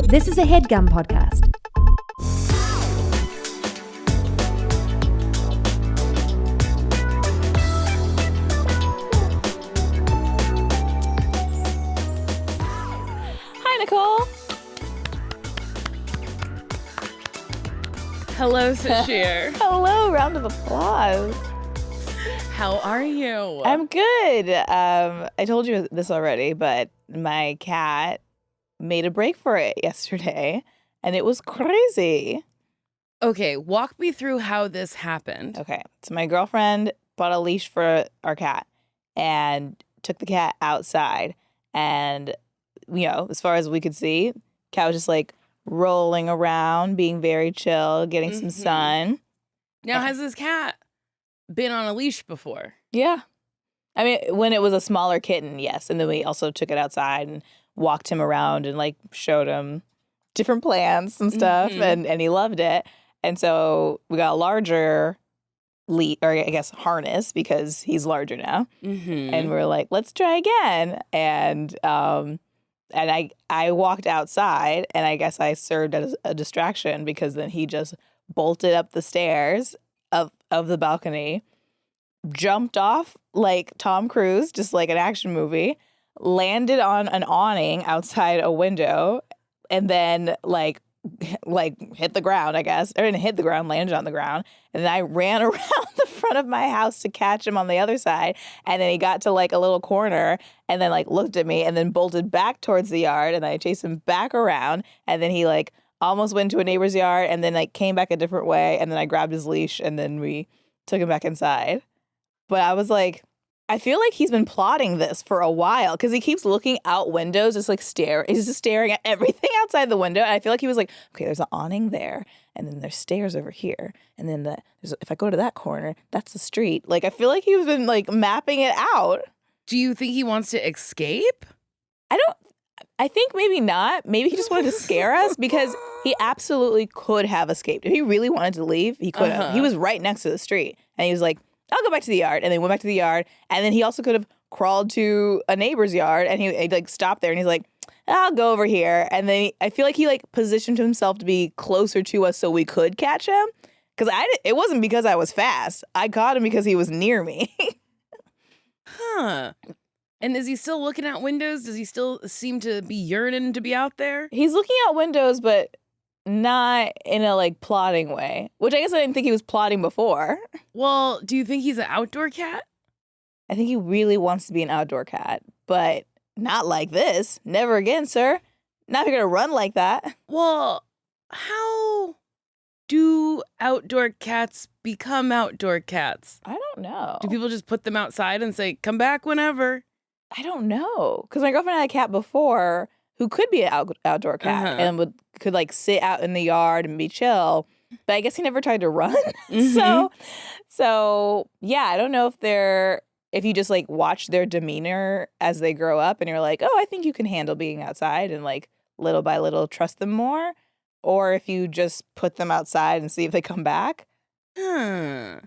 This is a Headgum podcast. Hi, Nicole. Hello, Sasheer. Hello, round of applause. How are you? I'm good. I told you this already, but my cat made a break for it yesterday, and it was crazy. Okay, walk me through how this happened. Okay, so my girlfriend bought a leash for our cat and took the cat outside, and, you know, as far as we could see, cat was just like rolling around, being very chill, getting some sun. Now, has this cat been on a leash before? Yeah. I mean, when it was a smaller kitten, yes. And then we also took it outside and walked him around and like showed him different plants and stuff. And he loved it. And so we got a larger leash, or I guess harness, because he's larger now. And we're like, let's try again. And I walked outside, and I guess I served as a distraction because then he just bolted up the stairs of the balcony, jumped off like Tom Cruise, just like an action movie, landed on an awning outside a window, and then like hit the ground, I guess. Or didn't hit the ground, landed on the ground. And then I ran around the front of my house to catch him on the other side. And then he got to like a little corner and then like looked at me and then bolted back towards the yard. And I chased him back around. And then he like almost went to a neighbor's yard and then like came back a different way. And then I grabbed his leash and then we took him back inside. But I was like, I feel like he's been plotting this for a while because he keeps looking out windows, just like he's just staring at everything outside the window. And I feel like he was like, okay, there's an awning there, and then there's stairs over here, and then if I go to that corner, that's the street. Like I feel like he's been like mapping it out. Do you think he wants to escape? I think maybe not. Maybe he just wanted to scare us because he absolutely could have escaped. If he really wanted to leave, he could have. He was right next to the street, and he was like, I'll go back to the yard. And then went back to the yard. And then he also could have crawled to a neighbor's yard. And he like stopped there and he's like, I'll go over here. And then I feel like he like positioned himself to be closer to us so we could catch him. Because it wasn't because I was fast. I caught him because he was near me. Huh. And is he still looking out windows? Does he still seem to be yearning to be out there? He's looking out windows, but not in a like plotting way, which I guess I didn't think he was plotting before. Well, do you think he's an outdoor cat? I think he really wants to be an outdoor cat, but not like this. Never again, sir. Not if you're gonna run like that. Well, how do outdoor cats become outdoor cats? I don't know. Do people just put them outside and say, come back whenever? I don't know. Because my girlfriend had a cat before who could be an outdoor cat and could like sit out in the yard and be chill. But I guess he never tried to run. So yeah, I don't know if you just like watch their demeanor as they grow up and you're like, oh, I think you can handle being outside and like little by little trust them more. Or if you just put them outside and see if they come back. Because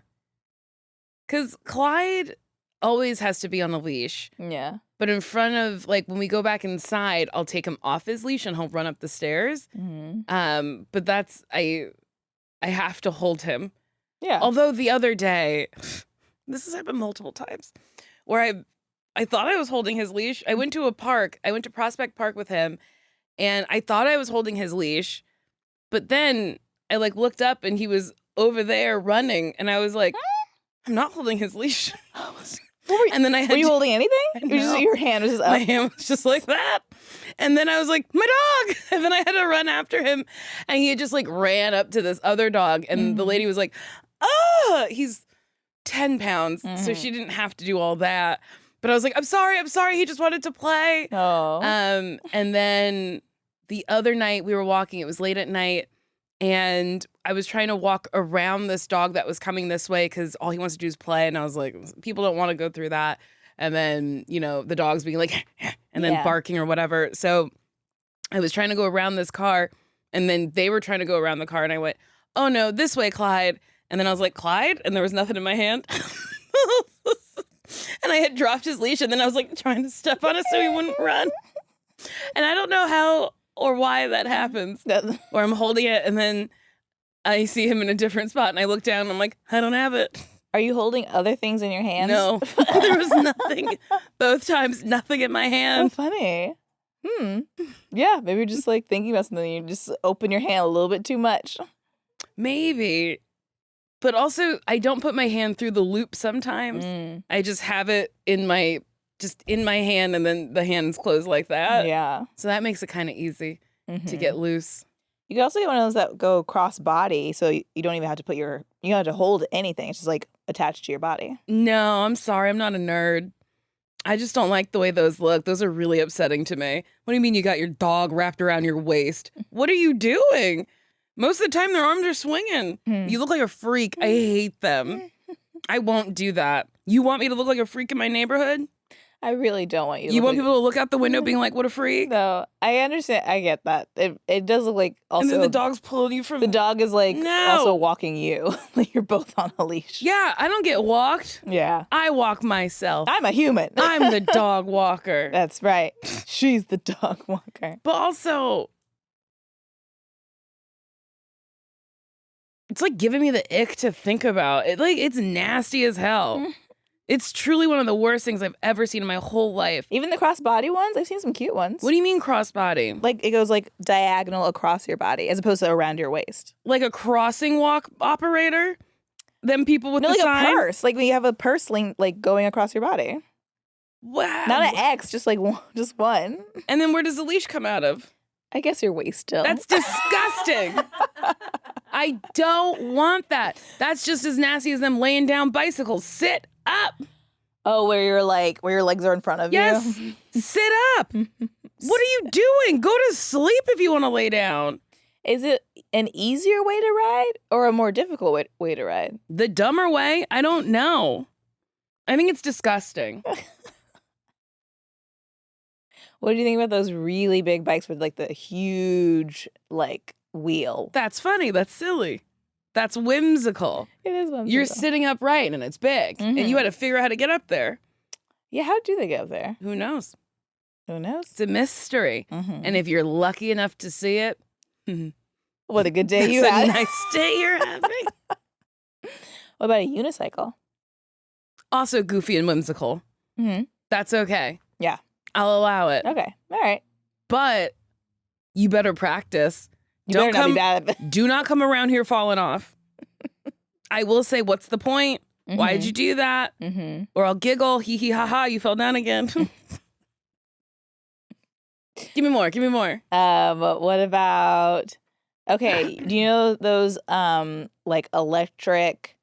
Clyde always has to be on a leash. Yeah. But in front of, like, when we go back inside, I'll take him off his leash and he'll run up the stairs. But that's, I have to hold him. Yeah. Although the other day, this has happened multiple times, where I thought I was holding his leash. I went to a park. I went to Prospect Park with him, and I thought I was holding his leash. But then I, like, looked up, and he was over there running, and I was like, I'm not holding his leash. And then were you holding anything? Your hand was just up? My hand was just like that. And then I was like, my dog! And then I had to run after him. And he had just like ran up to this other dog. And the lady was like, he's 10 pounds. So she didn't have to do all that. But I was like, I'm sorry. He just wanted to play. Oh. And then the other night we were walking. It was late at night. And I was trying to walk around this dog that was coming this way because all he wants to do is play. And I was like, people don't want to go through that. And then, you know, the dog's being like, and then barking or whatever. So I was trying to go around this car. And then they were trying to go around the car. And I went, oh, no, this way, Clyde. And then I was like, Clyde? And there was nothing in my hand. And I had dropped his leash. And then I was like trying to step on it so he wouldn't run. And I don't know how or why that happens. Or I'm holding it and then I see him in a different spot and I look down and I'm like, I don't have it. Are you holding other things in your hands? No, there was nothing. Both times, nothing in my Oh, hand. funny. Yeah, maybe just like thinking about something, you just open your hand a little bit too much. Maybe. But also, I don't put my hand through the loop sometimes. I just have it in my hand and then the hand's closed like that. Yeah. So that makes it kind of easy to get loose. You can also get one of those that go cross body, so you don't even have to you don't have to hold anything. It's just like attached to your body. No, I'm sorry. I'm not a nerd. I just don't like the way those look. Those are really upsetting to me. What do you mean you got your dog wrapped around your waist? What are you doing? Most of the time, their arms are swinging. You look like a freak. I hate them. I won't do that. You want me to look like a freak in my neighborhood? I really don't want you to You look want like... people to look out the window being like, what a freak? No, I understand. I get that. It does look like also... And then the dog's pulling you from... The dog is like No. also walking you. Like you're both on a leash. Yeah, I don't get walked. Yeah. I walk myself. I'm a human. I'm the dog walker. That's right. She's the dog walker. But also... It's like giving me the ick to think about. It's nasty as hell. It's truly one of the worst things I've ever seen in my whole life. Even the crossbody ones, I've seen some cute ones. What do you mean crossbody? Like it goes like diagonal across your body as opposed to around your waist. Like a crossing walk operator? Them people with No, the like sign? a purse. Like when you have a purse like going across your body. Wow. Not an X, just like just one. And then where does the leash come out of? I guess your waist still. That's disgusting. I don't want that. That's just as nasty as them laying down bicycles. Sit up. Oh, where your legs are in front of Yes. you. Sit up. What are you doing? Go to sleep if you want to lay down. Is it an easier way to ride or a more difficult way to ride? The dumber way? I don't know. I think it's disgusting. What do you think about those really big bikes with like the huge like wheel? That's funny. That's silly. That's whimsical. It is whimsical. You're sitting upright and it's big. And you had to figure out how to get up there. Yeah, how do they get up there? Who knows? Who knows? It's a mystery. And if you're lucky enough to see it, What a good day you it's had. a nice day you're having. What about a unicycle? Also goofy and whimsical. That's okay. Yeah. I'll allow it. Okay. All right. But you better practice. You better not be bad at it. Do not come around here falling off. I will say, what's the point? Why did you do that? Or I'll giggle, hee hee ha ha, you fell down again. Give me more. Give me more. What about? Okay. Do you know those like electric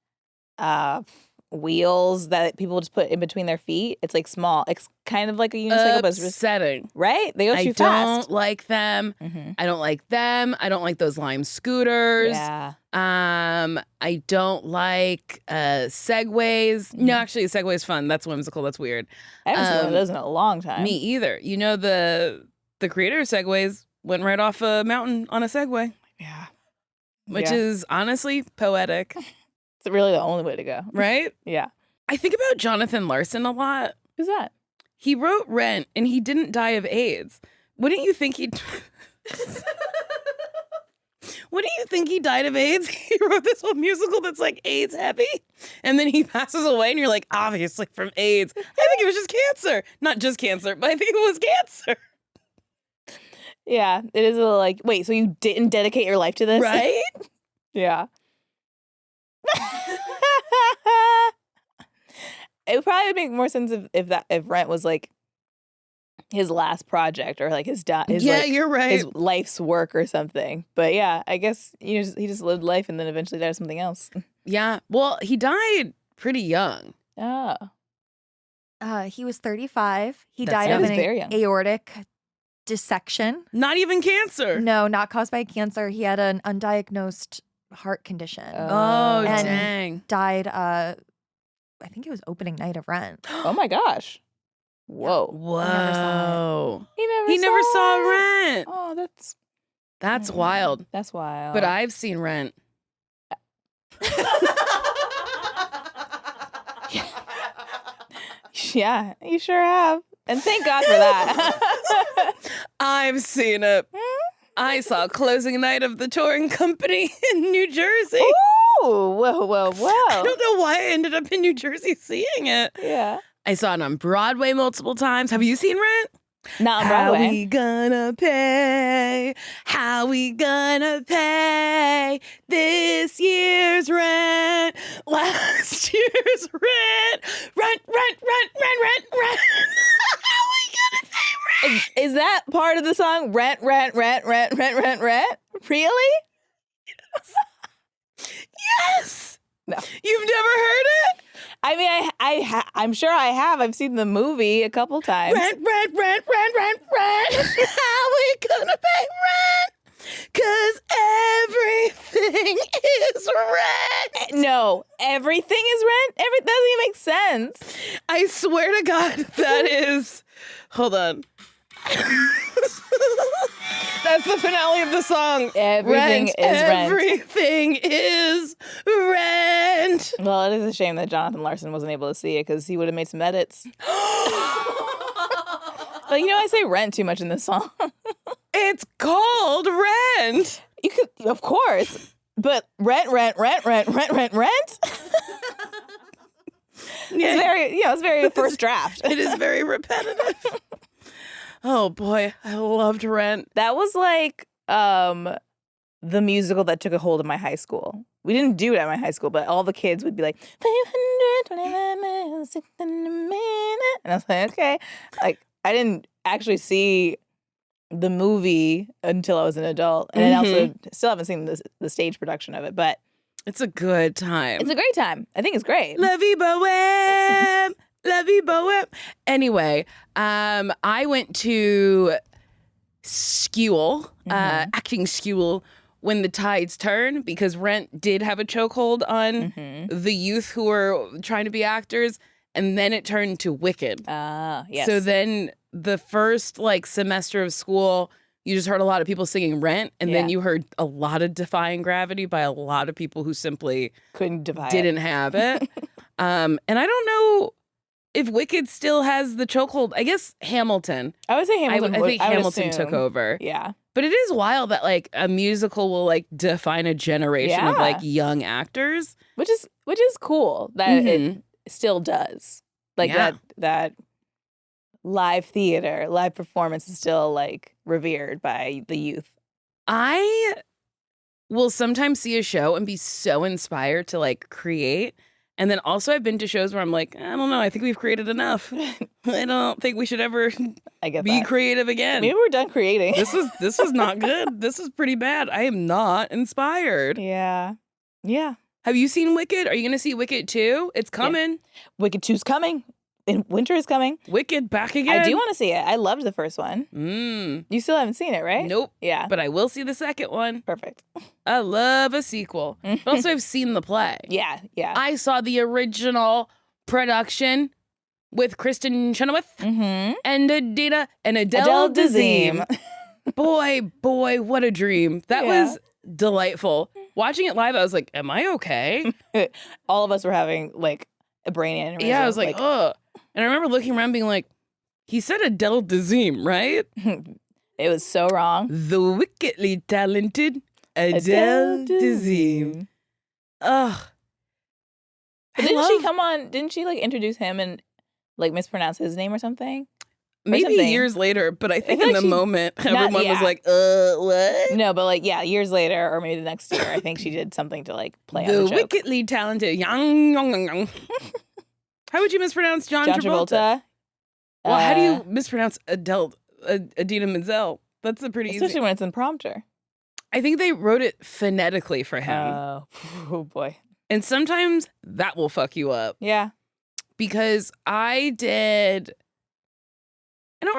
wheels that people just put in between their feet? It's like small. It's kind of like a unicycle, but it's just, upsetting. right? They go too fast. I don't like them. I don't like them. I don't like those Lime scooters. Yeah. I don't like Segways. No, actually, a Segway is fun. That's whimsical. That's weird. I haven't seen one of those in a long time. Me either. You know, the creator of Segways went right off a mountain on a Segway. Yeah. Which is honestly poetic. It's really the only way to go. Right? Yeah. I think about Jonathan Larson a lot. Who's that? He wrote Rent and he didn't die of AIDS. Wouldn't you think he'd... Wouldn't you think he died of AIDS? He wrote this whole musical that's like AIDS heavy. And then he passes away and you're like, obviously from AIDS. I think it was just cancer. Not just cancer, but I think it was cancer. Yeah. It is a little like, wait, so you didn't dedicate your life to this? Right? Yeah. It would probably make more sense if Rent was like his last project or like his you're right. his life's work or something. But yeah, I guess he just lived life and then eventually died of something else. Yeah. Well, he died pretty young. Oh. He was 35. He That died of sounds an very young. aortic dissection. Not even cancer. No, not caused by cancer. He had an undiagnosed heart condition. Oh, And- dang. Died, I think it was opening night of Rent. Oh my gosh. Whoa. Whoa. He never saw it. Rent. Oh, That's wild. That's wild. But I've seen Rent. Yeah, you sure have. And thank God for that. I've seen it. I saw closing night of the touring company in New Jersey. Ooh, whoa. I don't know why I ended up in New Jersey seeing it. Yeah. I saw it on Broadway multiple times. Have you seen Rent? Not on How Broadway. we gonna pay? How we gonna pay this year's rent? Last year's rent? Rent. How we gonna pay rent? Is that part of the song? Rent. Really? Yes. No. You've never heard it? I mean, I'm sure I have. I've seen the movie a couple times. Rent. How we gonna pay rent? 'Cause everything is rent. No, everything is rent. Doesn't even make sense. I swear to God, that is. Hold on. That's the finale of the song. Everything is rent. Everything is rent. Well, it is a shame that Jonathan Larson wasn't able to see it because he would have made some edits. But I say rent too much in this song. It's called Rent. You could, of course, but rent. It's very first draft. It is very repetitive. Oh boy, I loved Rent. That was like the musical that took a hold of my high school. We didn't do it at my high school, but all the kids would be like 525 miles, 6 in a minute, and I was like, okay. Like I didn't actually see the movie until I was an adult, and I also still haven't seen the stage production of it, but It's a good time. it's a great time. I think it's great. La vie bohème. La vie bohème. Anyway, I went to school, acting school, when the tides turn, because Rent did have a chokehold on the youth who were trying to be actors, and then it turned to Wicked. Yes. So then the first semester of school, you just heard a lot of people singing Rent, and then Yeah. you heard a lot of Defying Gravity by a lot of people who simply couldn't divide. didn't have it. And I don't know if Wicked still has the chokehold. I guess Hamilton. I would say Hamilton. I think would Hamilton took assume. over. Yeah. But it is wild that a musical will define a generation of Yeah. young actors. Which is cool that it still does. Yeah. That live theater, live performance is still revered by the youth. I will sometimes see a show and be so inspired to create. And then also I've been to shows where I'm like, I don't know, I think we've created enough. I don't think we should ever I get be that. creative again. Maybe we're done creating. This was not good. This is pretty bad. I am not inspired. Yeah. Yeah. Have you seen Wicked? Are you going to see Wicked 2? It's coming. Wicked 2's coming. And winter is coming. Wicked back again. I do want to see it. I loved the first one. You still haven't seen it, right? Nope. Yeah. But I will see the second one. Perfect. I love a sequel. But also, I've seen the play. Yeah. Yeah. I saw the original production with Kristen Chenoweth and Adele Dazeem. Boy, what a dream. That was delightful. Watching it live, I was like, am I okay? All of us were having a brain aneurysm. Yeah, I was like, ugh. And I remember looking around being like, he said Adele Dazeem, right? It was so wrong. The wickedly talented Adele Dazeem. Ugh. But didn't she come on? Didn't she introduce him and mispronounce his name or something? Maybe something. years later, but I think feel in like the she- moment, everyone was like, what? No, but years later, or maybe the next year, I think she did something to play on The the joke. wickedly talented young. How would you mispronounce John Travolta? Well, how do you mispronounce Idina Menzel? That's a pretty especially easy. when it's in prompter. I think they wrote it phonetically for him. Oh boy. And sometimes that will fuck you up. Yeah. Because I don't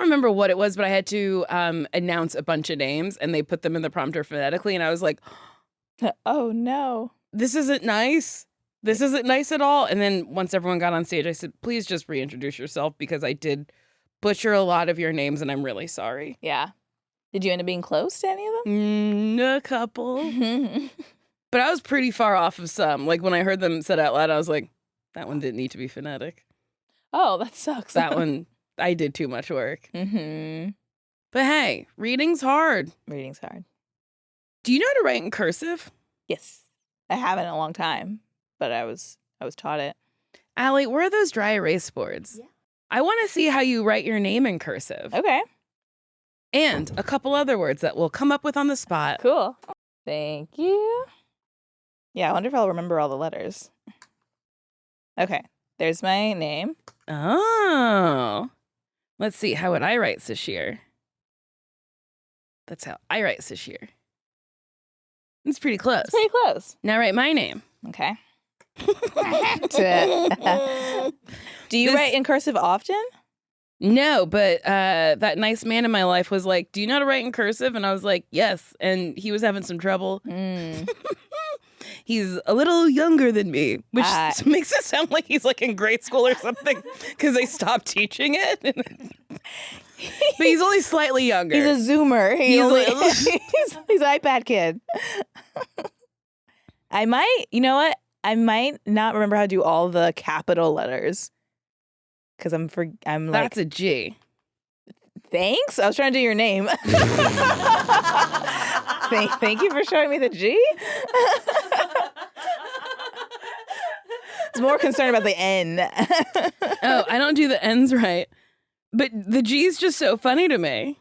remember what it was, but I had to announce a bunch of names and they put them in the prompter phonetically. And I was like, Oh no. this isn't nice. This isn't nice at all. And then once everyone got on stage, I said, please just reintroduce yourself because I did butcher a lot of your names and I'm really sorry. Yeah. Did you end up being close to any of them? A couple. But I was pretty far off of some. When I heard them said out loud, I was like, that one didn't need to be phonetic. Oh, that sucks. That one, I did too much work. But hey, reading's hard. Reading's hard. Do you know how to write in cursive? Yes. I haven't in a long time, but I was taught it. Allie, where are those dry erase boards? Yeah. I want to see how you write your name in cursive. Okay. And a couple other words that we'll come up with on the spot. Cool. Thank you. Yeah, I wonder if I'll remember all the letters. Okay. There's my name. Oh. Let's see. How would I write Sasheer? That's how I write Sasheer. It's pretty close. It's pretty close. Now write my name. Okay. Do you write in cursive often? No, but that nice man in my life was like, do you know how to write in cursive? And I was like, yes. And he was having some trouble. He's a little younger than me, which makes it sound like he's like in grade school or something because they stopped teaching it. But he's only slightly younger. He's a Zoomer. He's an iPad kid. I might, you know what? I might not remember how to do all the capital letters because I'm like, that's a G. Thanks. I was trying to do your name. Thank you for showing me the G. I was more concerned about the N. Oh, I don't do the N's right. But the G is just so funny to me.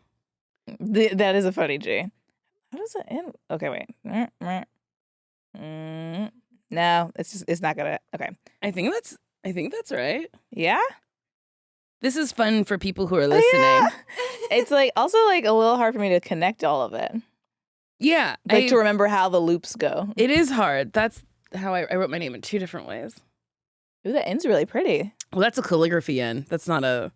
That is a funny G. How does it end? Okay, wait. No, it's not gonna. Okay. I think that's right. Yeah. This is fun for people who are listening. Yeah. It's like also like a little hard for me to connect all of it. Yeah. Like to remember how the loops go. It is hard. That's how I wrote my name in 2 different ways. Ooh, that N's really pretty. Well, that's a calligraphy N. That's not a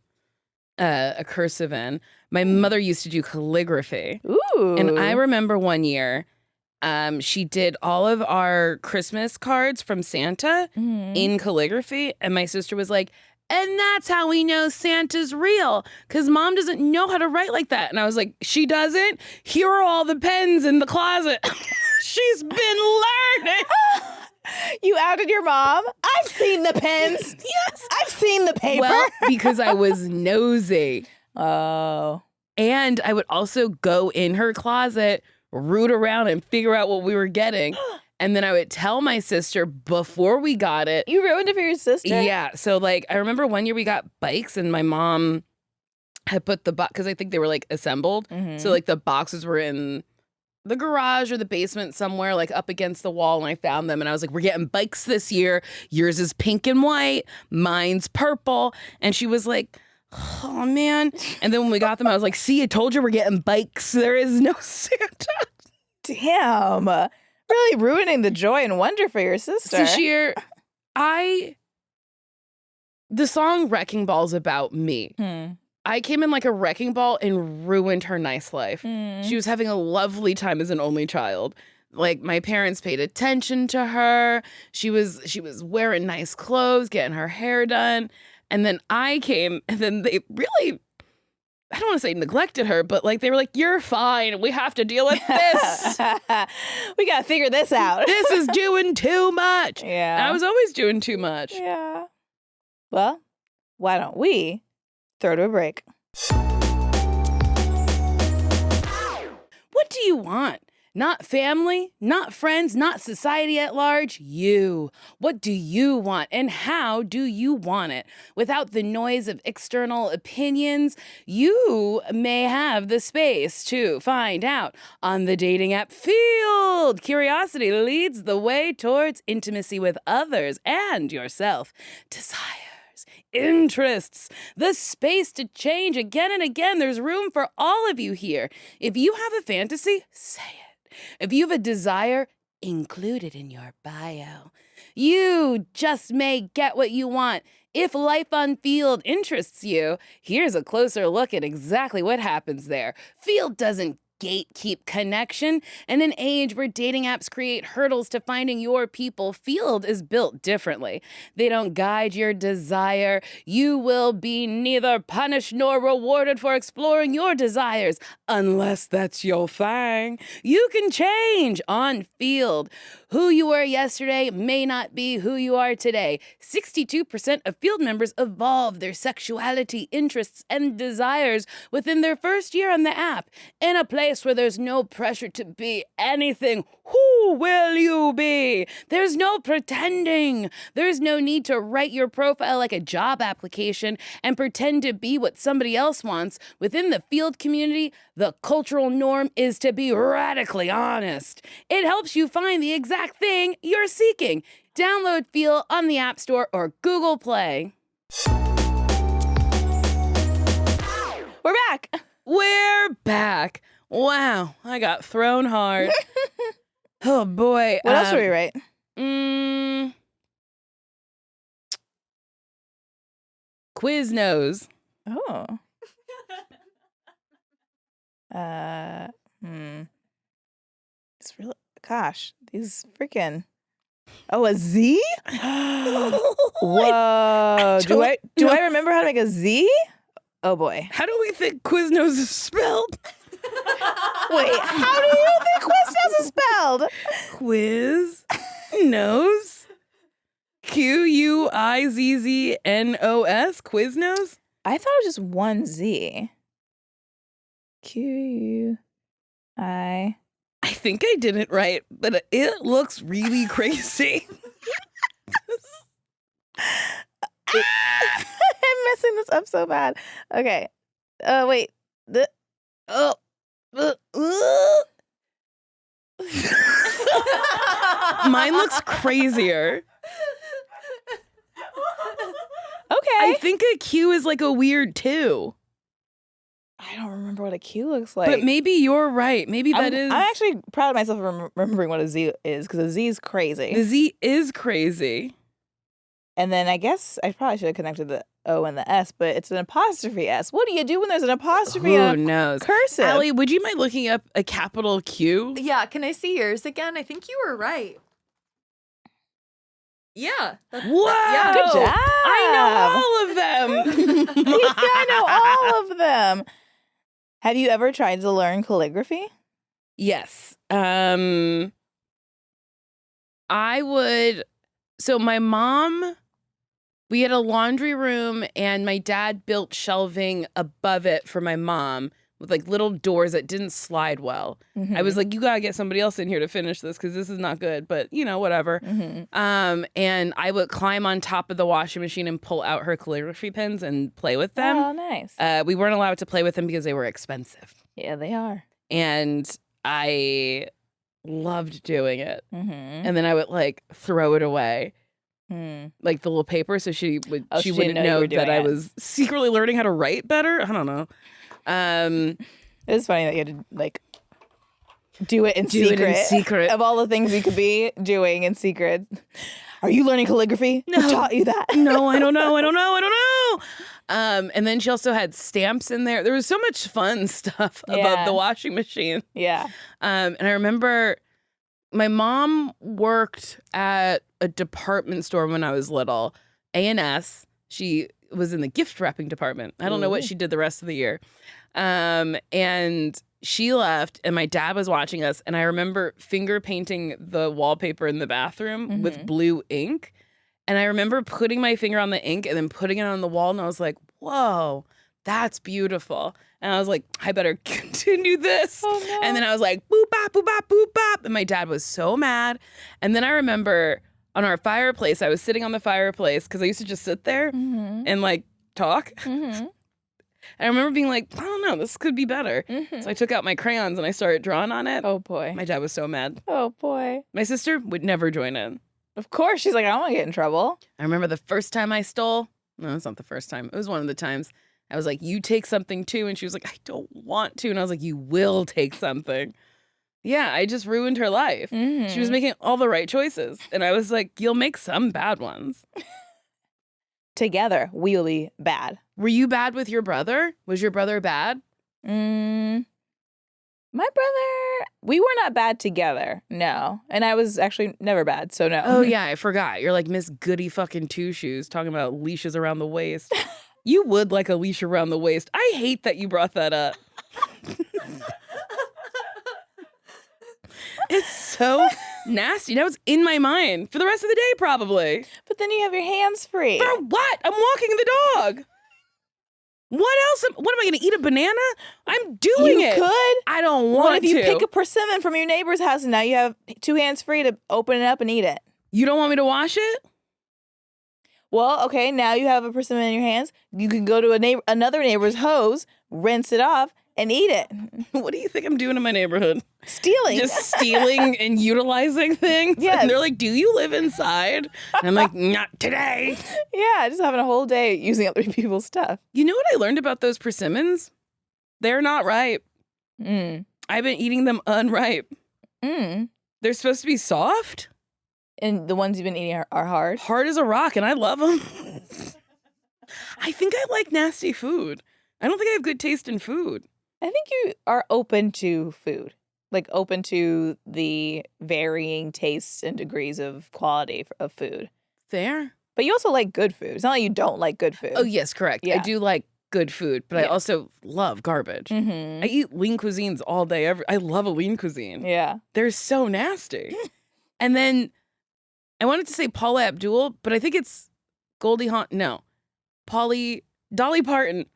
cursive N. My mother used to do calligraphy. Ooh. And I remember one year, she did all of our Christmas cards from Santa in calligraphy. And my sister was like, and that's how we know Santa's real, because Mom doesn't know how to write like that. And I was like, she doesn't? Here are all the pens in the closet. She's been learning. You outed your mom? I've seen the pens. Yes. I've seen the paper. Well, because I was nosy. Oh. And I would also go in her closet, root around and figure out what we were getting. And then I would tell my sister before we got it. You ruined it for your sister? Yeah. So like, I remember one year we got bikes and my mom had put the box, because I think they were like assembled. So like the boxes were in the garage or the basement somewhere, like up against the wall, and I found them and I was like, we're getting bikes this year. Yours is pink and white, mine's purple. And she was like, oh man. And then when we got them, I was like, see, I told you we're getting bikes. There is no Santa. Damn. Really ruining the joy and wonder for your sister. Sasheer, the song Wrecking Ball's about me. I came in like a wrecking ball and ruined her nice life. She was having a lovely time as an only child. Like, my parents paid attention to her. She was wearing nice clothes, getting her hair done. And then I came, and then they really, I don't want to say neglected her, but like they were like, you're fine. We have to deal with this. We got to figure this out. This is doing too much. Yeah. And I was always doing too much. Yeah. Well, why don't we throw to a break? What do you want? Not family, not friends, not society at large. You. What do you want and how do you want it? Without the noise of external opinions, you may have the space to find out on the dating app field. Curiosity leads the way towards intimacy with others and yourself. Desires, interests, the space to change again and again. There's room for all of you here. If you have a fantasy, say it. If you have a desire, include it in your bio. You just may get what you want. If life on Field interests you, here's a closer look at exactly what happens there. Field doesn't gatekeep connection. In an age where dating apps create hurdles to finding your people, Field is built differently. They don't guide your desire. You will be neither punished nor rewarded for exploring your desires, unless that's your thing. You can change on Field. Who you were yesterday may not be who you are today. 62% of Field members evolve their sexuality, interests, and desires within their first year on the app. In a place where there's no pressure to be anything, who will you be? There's no pretending. There's no need to write your profile like a job application and pretend to be what somebody else wants. Within the Field community, the cultural norm is to be radically honest. It helps you find the exact thing you're seeking. Download Feel on the App Store or Google Play. We're back. We're back. Wow, I got thrown hard. Oh boy. What else should we write? Quiznos. Oh. It's really, gosh, these freaking. Oh, a Z? Whoa. Do I remember how to make a Z? Oh boy. How do we think Quiznos is spelled? Wait, how do you think Quiznos is spelled? Quiz nose. Quizznos. Quiznos. I thought it was just one Z. I think I did it right, but it looks really crazy. I'm messing this up so bad. Okay. Wait. Mine looks crazier. Okay. I think a Q is like a weird 2. I don't remember what a Q looks like. But maybe you're right. Maybe that I'm actually proud of myself for remembering what a Z is, because a Z is crazy. The Z is crazy. And then I guess I probably should have connected the O and the S, but it's an apostrophe S. What do you do when there's an apostrophe Who and a knows? cursive? Allie, would you mind looking up a capital Q? Yeah, can I see yours again? I think you were right. Yeah. Whoa! Yeah. Good job. I know all of them. I know all of them. Have you ever tried to learn calligraphy? Yes. I would. So my mom, we had a laundry room and my dad built shelving above it for my mom with like little doors that didn't slide well. Mm-hmm. I was like, you gotta get somebody else in here to finish this because this is not good, but you know, whatever. Mm-hmm. And I would climb on top of the washing machine and pull out her calligraphy pens and play with them. Oh, nice. We weren't allowed to play with them because they were expensive. Yeah, they are. And I loved doing it. Mm-hmm. And then I would like throw it away. Like the little paper, so she wouldn't know that I was secretly learning how to write better. I don't know. It's funny that you had to like do it in secret. Of all the things you could be doing in secret. Are you learning calligraphy? No. Who taught you that? No, I don't know. And then she also had stamps in there. There was so much fun stuff about the washing machine. Yeah. And I remember my mom worked at a department store when I was little, A&S. She was in the gift wrapping department. I don't know what she did the rest of the year. And she left and my dad was watching us. And I remember finger painting the wallpaper in the bathroom with blue ink. And I remember putting my finger on the ink and then putting it on the wall. And I was like, whoa, that's beautiful. And I was like, I better continue this. Oh, no. And then I was like, boop, bop, boop, bop, boop, bop. And my dad was so mad. And then I remember on our fireplace, I was sitting on the fireplace because I used to just sit there and like talk. And I remember being like, I don't know, this could be better. So I took out my crayons and I started drawing on it. Oh, boy. My dad was so mad. Oh, boy. My sister would never join in. Of course. She's like, I don't want to get in trouble. I remember the first time I stole. No, it's not the first time. It was one of the times. I was like, you take something too. And she was like, I don't want to. And I was like, you will take something. Yeah, I just ruined her life. She was making all the right choices. And I was like, you'll make some bad ones. Together, we'll be bad. Were you bad with your brother? Was your brother bad? My brother, we were not bad together. No. And I was actually never bad, so no. Oh, yeah, I forgot. You're like Miss Goody fucking Two Shoes talking about leashes around the waist. You would like a leash around the waist. I hate that you brought that up. It's so nasty. Now it's in my mind for the rest of the day, probably. But then you have your hands free. For what? I'm walking the dog. What else? What am I going to eat a banana? I'm doing it. You could. I don't want What if you to. pick a persimmon from your neighbor's house and now you have 2 hands free to open it up and eat it? You don't want me to wash it? Well, okay, now you have a persimmon in your hands. You can go to another neighbor's hose, rinse it off, and eat it. What do you think I'm doing in my neighborhood? Stealing. Just stealing and utilizing things? Yes. And they're like, do you live inside? And I'm like, not today. Yeah, just having a whole day using other people's stuff. You know what I learned about those persimmons? They're not ripe. Mm. I've been eating them unripe. Mm. They're supposed to be soft. And the ones you've been eating are hard. Hard as a rock, and I love them. I think I like nasty food. I don't think I have good taste in food. I think you are open to food, like open to the varying tastes and degrees of quality of food. Fair. But you also like good food. It's not like you don't like good food. Oh, yes, correct. I Yeah. do like good food, but I Yeah. also love garbage. Mm-hmm. I eat lean cuisines all day. I love a lean cuisine. Yeah. They're so nasty. And then I wanted to say Paula Abdul, but I think it's Goldie Hawn. No. Dolly Parton.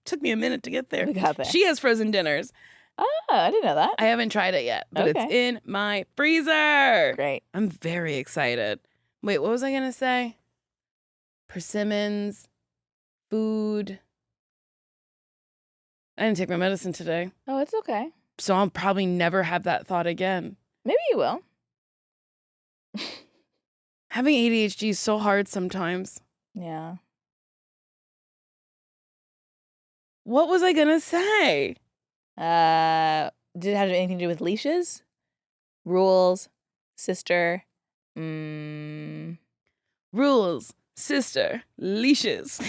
Took me a minute to get there. We got there. She has frozen dinners. Oh, I didn't know that. I haven't tried it yet, but it's Okay. in my freezer. Great. I'm very excited. Wait, what was I going to say? Persimmons, food. I didn't take my medicine today, Oh, it's okay. so I'll probably never have that thought again. Maybe you will. Having ADHD is so hard sometimes. Yeah. What was I going to say? Did it have anything to do with leashes? Rules? Sister? Rules, sister, leashes.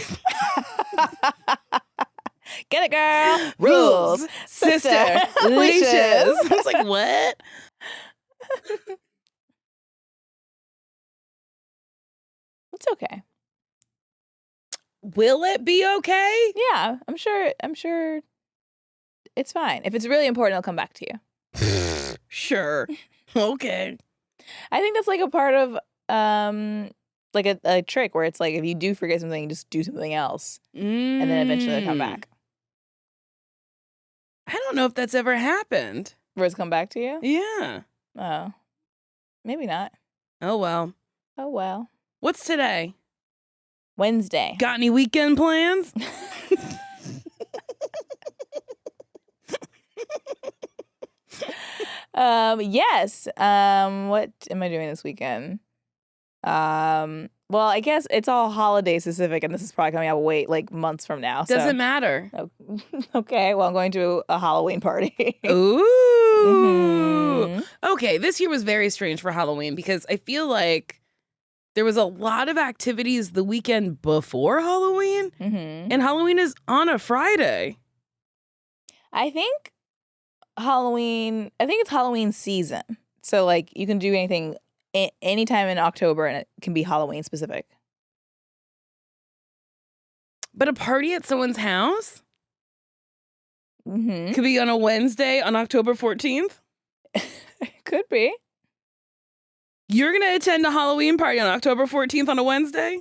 Get it, girl. Rules. sister, leashes. I was like, what? It's okay. Will it be okay? Yeah, I'm sure it's fine. If it's really important, I'll come back to you. Sure. Okay. I think that's like a part of like a trick where it's like if you do forget something, you just do something else and then eventually it'll come back. I don't know if that's ever happened. Where it's come back to you? Yeah. Oh. Maybe not. Oh, well. Oh well. What's today? Wednesday. Got any weekend plans? Yes. What am I doing this weekend? Well, I guess it's all holiday specific, and this is probably coming out like months from now. Doesn't matter. So. Okay. Well, I'm going to a Halloween party. Ooh. Mhm. Okay, this year was very strange for Halloween because I feel like there was a lot of activities the weekend before Halloween, Mm-hmm. and Halloween is on a Friday. I think it's Halloween season. So like you can do anything anytime in October and it can be Halloween specific. But a party at someone's house Mm-hmm. could be on a Wednesday on October 14th. Could be. You're going to attend a Halloween party on October 14th on a Wednesday?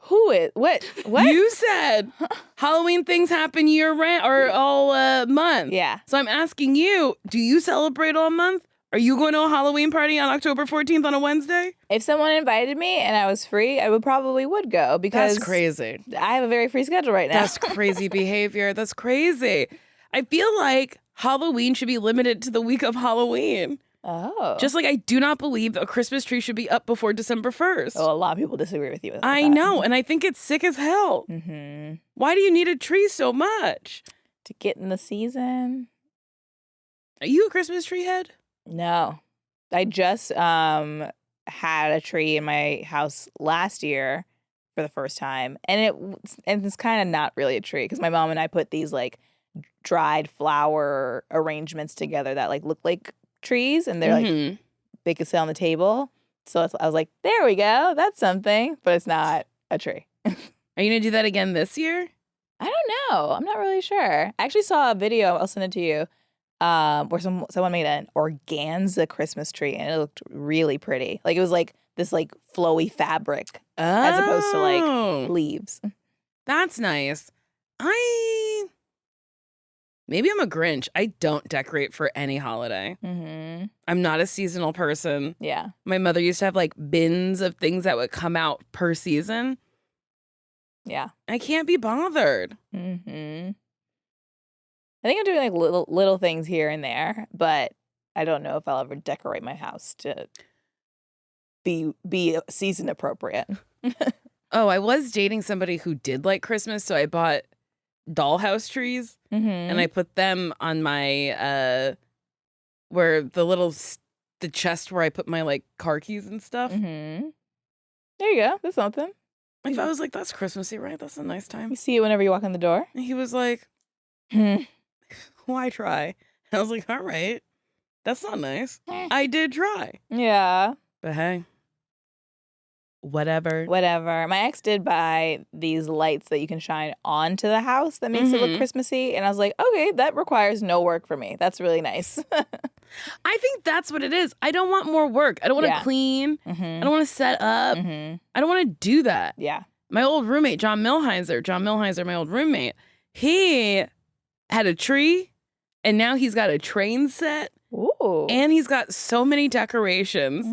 Who is? What? What? You said Halloween things happen year round or all month. Yeah. So I'm asking you, do you celebrate all month? Are you going to a Halloween party on October 14th on a Wednesday? If someone invited me and I was free, I would go because That's crazy. I have a very free schedule right now. That's crazy behavior. That's crazy. I feel like Halloween should be limited to the week of Halloween. Oh. Just like I do not believe a Christmas tree should be up before December 1st. Oh, a lot of people disagree with you with I that. know, and I think it's sick as hell. Mm-hmm. Why do you need a tree so much? To get in the season. Are you a Christmas tree head? No. I just had a tree in my house last year for the first time, and it's kind of not really a tree because my mom and I put these like dried flower arrangements together that like look like trees, and they're like they could sit on the table. So I was like, there we go, that's something, but it's not a tree. Are you gonna do that again this year? I don't know. I'm not really sure. I actually saw a video. I'll send it to you. Where someone made an organza Christmas tree, and it looked really pretty. Like it was like this like flowy fabric as opposed to like leaves. That's nice. Maybe I'm a Grinch. I don't decorate for any holiday. Mm-hmm. I'm not a seasonal person. Yeah. My mother used to have like bins of things that would come out per season. Yeah. I can't be bothered. Mm-hmm. I think I'm doing like little things here and there, but I don't know if I'll ever decorate my house to be season appropriate. Oh, I was dating somebody who did like Christmas, so I bought dollhouse trees and I put them on my where the chest where I put my like car keys and stuff. There you go. That's something. I was like, that's Christmassy, right? That's a nice time. You see it whenever you walk in the door. And he was like, why try? I was like, all right, that's not nice. I did try. Yeah. But hey, whatever. My ex did buy these lights that you can shine onto the house that makes it look Christmassy. And I was like, okay, that requires no work for me. That's really nice. I think that's what it is. I don't want more work. I don't want to clean. I don't want to set up. I don't want to do that. Yeah. My old roommate, John Milheiser, my old roommate, he had a tree and now he's got a train set. Ooh. And he's got so many decorations.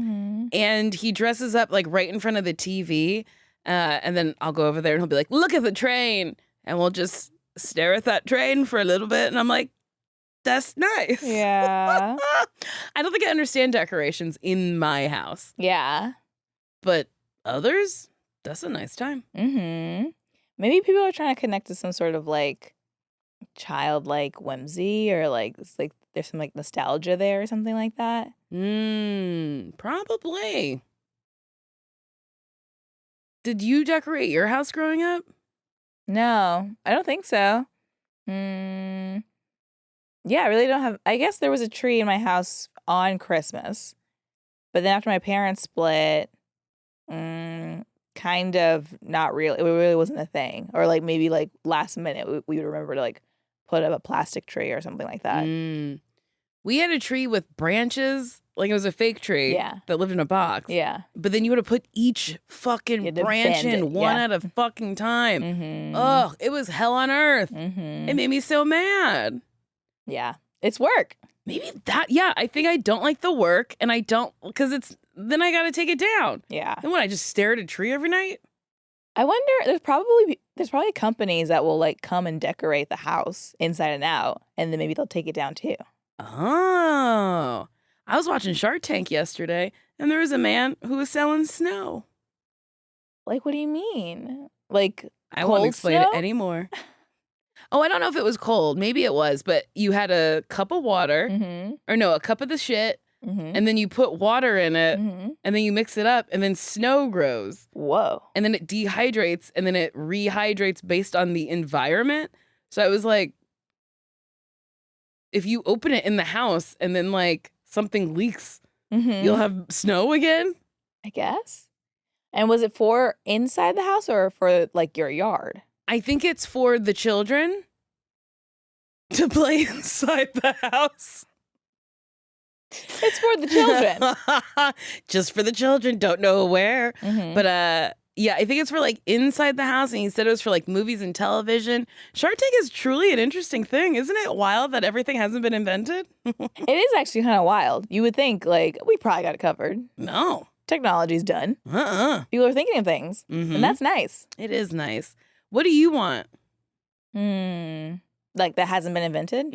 And he dresses up like right in front of the TV. And then I'll go over there and he'll be like, look at the train. And we'll just stare at that train for a little bit. And I'm like, that's nice. Yeah. I don't think I understand decorations in my house. Yeah. But others, that's a nice time. Maybe people are trying to connect to some sort of like childlike whimsy, or like it's like there's some like nostalgia there or something like that. Probably. Did you decorate your house growing up? No, I don't think so. Yeah, I really don't have. I guess there was a tree in my house on Christmas, but then after my parents split, kind of not really. It really wasn't a thing. Or like maybe like last minute we would remember to like put up a plastic tree or something like that. We had a tree with branches, like it was a fake tree that lived in a box. Yeah. But then you would have put each fucking branch in one at a fucking time. Oh, it was hell on earth. It made me so mad. Yeah. It's work. Maybe that, I think I don't like the work, and I don't, because then I got to take it down. Yeah. And what, I just stare at a tree every night? I wonder, there's probably companies that will like come and decorate the house inside and out, and then maybe they'll take it down too. Oh. I was watching Shark Tank yesterday, and there was a man who was selling snow. Like, what do you mean? Like, I won't explain snow? it anymore. Oh, I don't know if it was cold. Maybe it was, but you had a cup of water, or no, a cup of the shit, and then you put water in it, and then you mix it up, and then snow grows. Whoa. And then it dehydrates, and then it rehydrates based on the environment. So I was like, if you open it in the house and then like something leaks, you'll have snow again? I guess. And was it for inside the house or for like your yard? I think it's for the children to play inside the house. It's for the children. Just for the children. Don't know where. But I think it's for like inside the house. And he said it was for like movies and television. Shark Tank is truly an interesting thing. Isn't it wild that everything hasn't been invented? It is actually kind of wild. You would think like we probably got it covered. No. Technology's done. People are thinking of things. And that's nice. It is nice. What do you want? Like that hasn't been invented?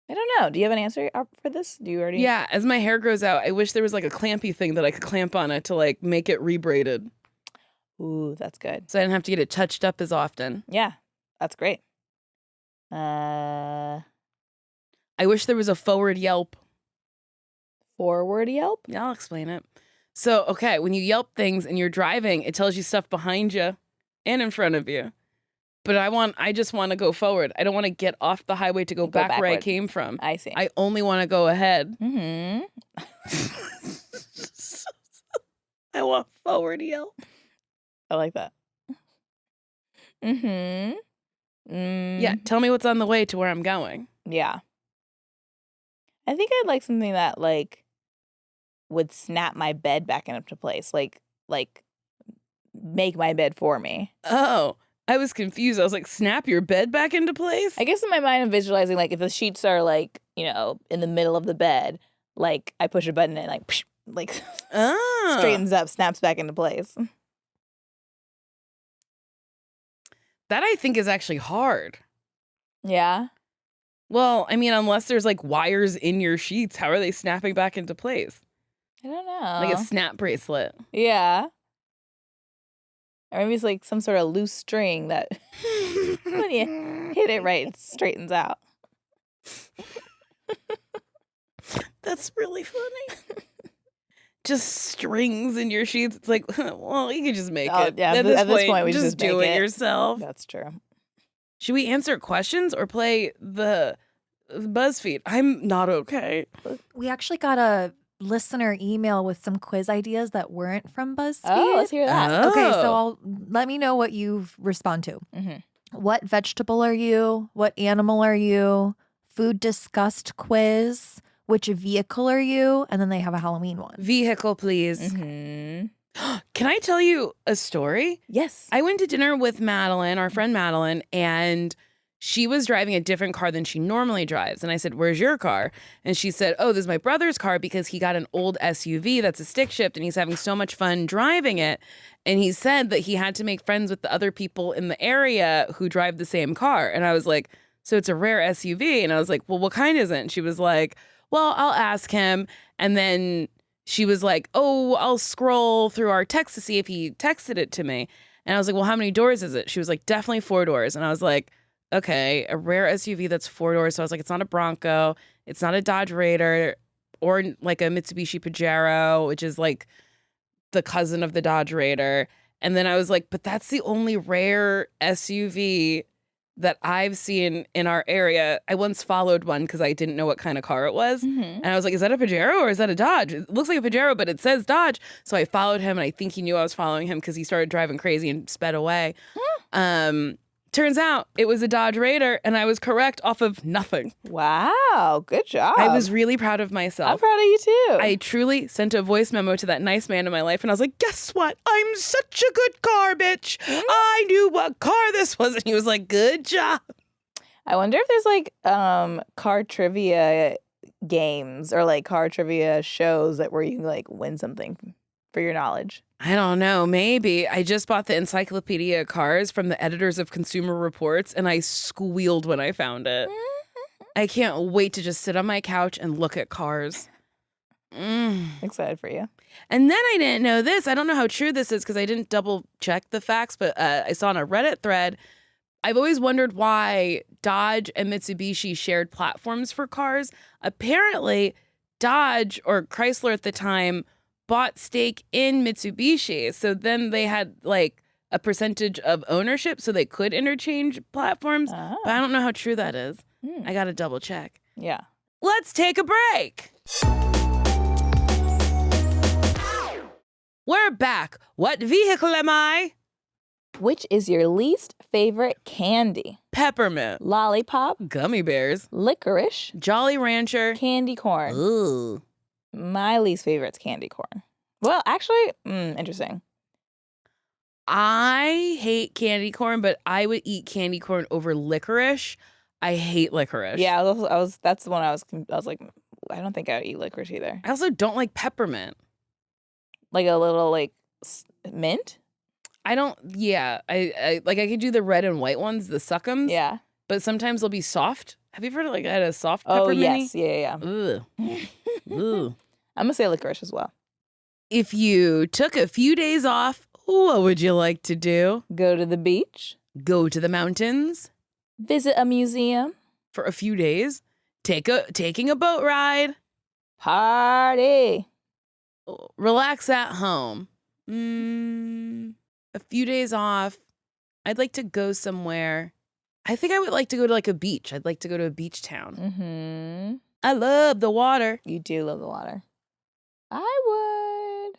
I don't know. Do you have an answer for this? Do you already? Yeah, as my hair grows out, I wish there was like a clampy thing that I could clamp on it to like make it rebraided. Ooh, that's good. So I didn't have to get it touched up as often. Yeah, that's great. I wish there was a forward Yelp. Forward Yelp? Yeah, I'll explain it. So, okay, when you Yelp things and you're driving, it tells you stuff behind you and in front of you. But I just want to go forward. I don't want to get off the highway to go back where I came from. I see. I only want to go ahead. Mm-hmm. I want forward Yelp. I like that. Mm-hmm. Yeah, tell me what's on the way to where I'm going. Yeah. I think I'd like something that like would snap my bed back into place. Like make my bed for me. Oh, I was confused. I was like, snap your bed back into place? I guess in my mind I'm visualizing like if the sheets are like, in the middle of the bed, like I push a button and like straightens up, snaps back into place. That I think is actually hard. Yeah. Well, I mean, unless there's like wires in your sheets, how are they snapping back into place? I don't know. Like a snap bracelet. Yeah. Or maybe it's like some sort of loose string that when you hit it right, it straightens out. That's really funny. Just strings in your sheets. It's like, well, you can just make it. Yeah, at this point, we just do it yourself. That's true. Should we answer questions or play the BuzzFeed? I'm not okay. We actually got a listener email with some quiz ideas that weren't from BuzzFeed. Oh, let's hear that. Okay, so let me know what you respond to. Mm-hmm. What vegetable are you? What animal are you? Food disgust quiz. Which vehicle are you? And then they have a Halloween one. Vehicle, please. Mm-hmm. Can I tell you a story? Yes. I went to dinner with Madeline, our friend Madeline, and she was driving a different car than she normally drives. And I said, where's your car? And she said, oh, this is my brother's car because he got an old SUV that's a stick shift and he's having so much fun driving it. And he said that he had to make friends with the other people in the area who drive the same car. And I was like, so it's a rare SUV? And I was like, well, what kind is it? And she was like, well, I'll ask him. And then she was like, oh, I'll scroll through our text to see if he texted it to me. And I was like, well, how many doors is it? She was like, definitely 4 doors. And I was like, okay, a rare SUV that's 4 doors. So I was like, it's not a Bronco. It's not a Dodge Raider or like a Mitsubishi Pajero, which is like the cousin of the Dodge Raider. And then I was like, but that's the only rare SUV that I've seen in our area. I once followed one because I didn't know what kind of car it was. Mm-hmm. And I was like, is that a Pajero or is that a Dodge? It looks like a Pajero, but it says Dodge. So I followed him and I think he knew I was following him because he started driving crazy and sped away. Turns out it was a Dodge Raider and I was correct off of nothing. Wow. Good job. I was really proud of myself. I'm proud of you too. I truly sent a voice memo to that nice man in my life and I was like, guess what? I'm such a good car, bitch. I knew what car this was. And he was like, good job. I wonder if there's like car trivia games or like car trivia shows where you can like win something for your knowledge. I don't know. Maybe. I just bought the Encyclopedia of Cars from the editors of Consumer Reports and I squealed when I found it. I can't wait to just sit on my couch and look at cars. Excited for you. And then I didn't know this. I don't know how true this is because I didn't double check the facts, but I saw on a Reddit thread. I've always wondered why Dodge and Mitsubishi shared platforms for cars. Apparently, Dodge or Chrysler at the time bought stake in Mitsubishi. So then they had like a percentage of ownership so they could interchange platforms. Oh. But I don't know how true that is. I got to double check. Yeah. Let's take a break. We're back. What vehicle am I? Which is your least favorite candy? Peppermint. Lollipop, Gummy bears. licorice, Jolly Rancher. candy corn. Ooh. My least favorite's candy corn. Well, actually, interesting. I hate candy corn, but I would eat candy corn over licorice. I hate licorice. Yeah, I was. That's the one I was like, I don't think I would eat licorice either. I also don't like peppermint. Like a little like mint. I don't. Yeah, I like. I could do the red and white ones, the suckums. Yeah. But sometimes they'll be soft. Have you ever had a soft Oh peppermint? yes, yeah. Ugh. Ooh. I'm gonna say licorice as well. If you took a few days off, what would you like to do? Go to the beach. Go to the mountains Visit a museum. for a few days. Taking a boat ride. Party. relax at home. A few days off. I'd like to go somewhere. I think I would like to go to like a beach. I'd like to go to a beach town. Mm-hmm. I love the water. You do love the water. I would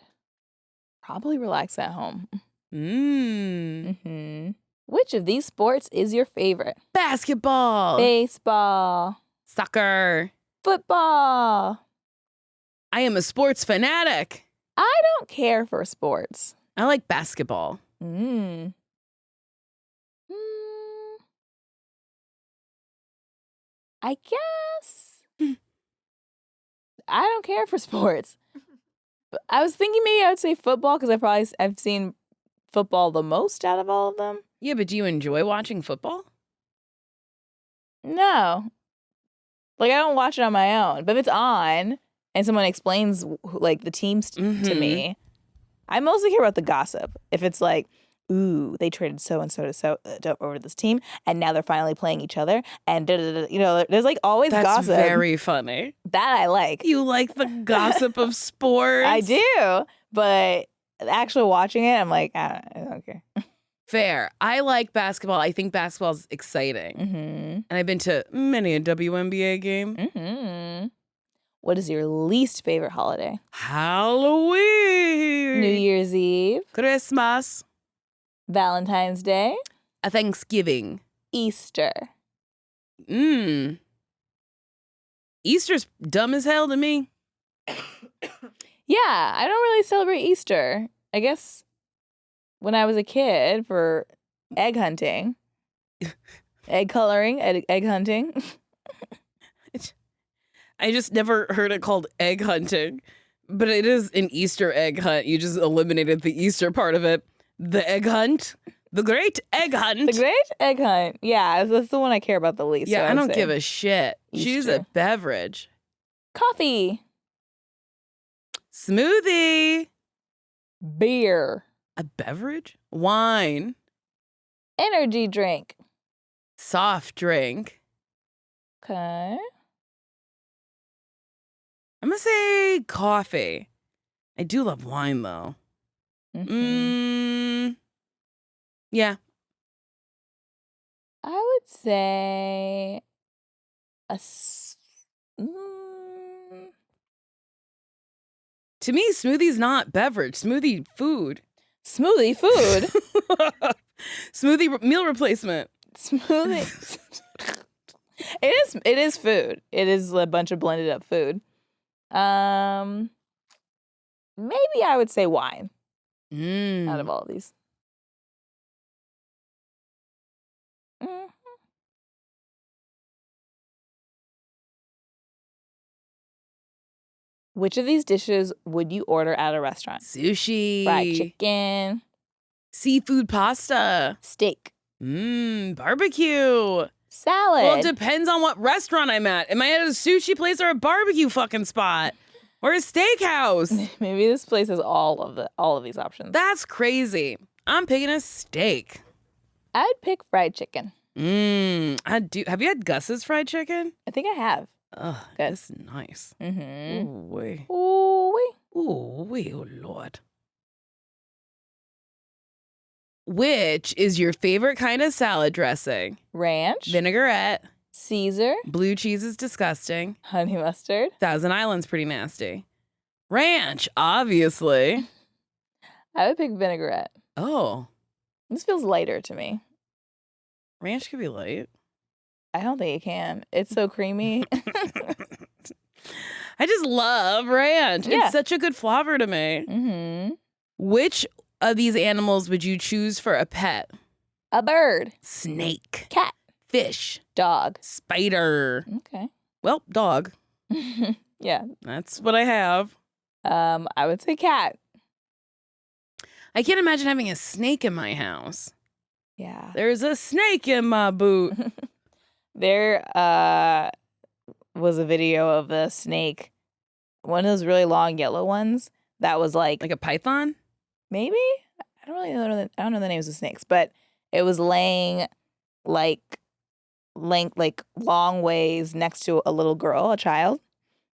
probably relax at home. Mm-hmm. Which of these sports is your favorite? Basketball. Baseball. Soccer. Football. I am a sports fanatic. I don't care for sports. I like basketball. I guess I don't care for sports. But I was thinking maybe I would say football because I've seen football the most out of all of them. Yeah, but do you enjoy watching football? No. Like, I don't watch it on my own. But if it's on and someone explains, like, the teams to me, I mostly hear about the gossip. If it's like, ooh, they traded so-and-so to over this team, and now they're finally playing each other, and there's, like, always gossip. That's very funny. That I like. You like the gossip of sports? I do. But actually watching it, I'm like, I don't care. Fair. I like basketball. I think basketball's exciting. And I've been to many a WNBA game. What is your least favorite holiday? Halloween. New Year's Eve. Christmas. Valentine's Day. A Thanksgiving. Easter. Easter's dumb as hell to me. Yeah, I don't really celebrate Easter. I guess when I was a kid for egg hunting, egg coloring, egg hunting. I just never heard it called egg hunting, but it is an Easter egg hunt. You just eliminated the Easter part of it. The egg hunt. The great egg hunt. The great egg hunt. Yeah, that's the one I care about the least. Yeah, so I don't give a shit. Easter. Choose a beverage. Coffee. Smoothie. Beer. A beverage? Wine. Energy drink. Soft drink. Okay. I'm going to say coffee. I do love wine, though. Yeah. I would say To me, smoothie's not beverage. Smoothie food. smoothie food. Smoothie meal replacement. Smoothie. It is food. It is a bunch of blended up food. Maybe I would say wine out of all of these. Which of these dishes would you order at a restaurant? Sushi. Fried chicken. Seafood pasta. Steak. Barbecue. Salad. Well, it depends on what restaurant I'm at. Am I at a sushi place or a barbecue fucking spot? Or a steakhouse? Maybe this place has all of these options. That's crazy. I'm picking a steak. I'd pick fried chicken. I do. Have you had Gus's fried chicken? I think I have. Ugh, that's nice. Ooh, wee. Ooh, wee. Ooh, wee, oh Lord. Which is your favorite kind of salad dressing? Ranch. Vinaigrette. Caesar. Blue cheese is disgusting. Honey mustard. Thousand Island's pretty nasty. Ranch, obviously. I would pick vinaigrette. Oh. This feels lighter to me. Ranch could be light. I don't think it can. It's so creamy. I just love ranch. Yeah. It's such a good flavor to me. Which of these animals would you choose for a pet? A bird. Snake. Cat. Fish. Dog. Spider. Okay. Well, dog. Yeah. That's what I have. I would say cat. I can't imagine having a snake in my house. Yeah. There's a snake in my boot. There was a video of the snake, one of those really long yellow ones that was like Like a python? maybe? I don't really know. I don't know the names of snakes, but it was laying like long ways next to a little girl, a child,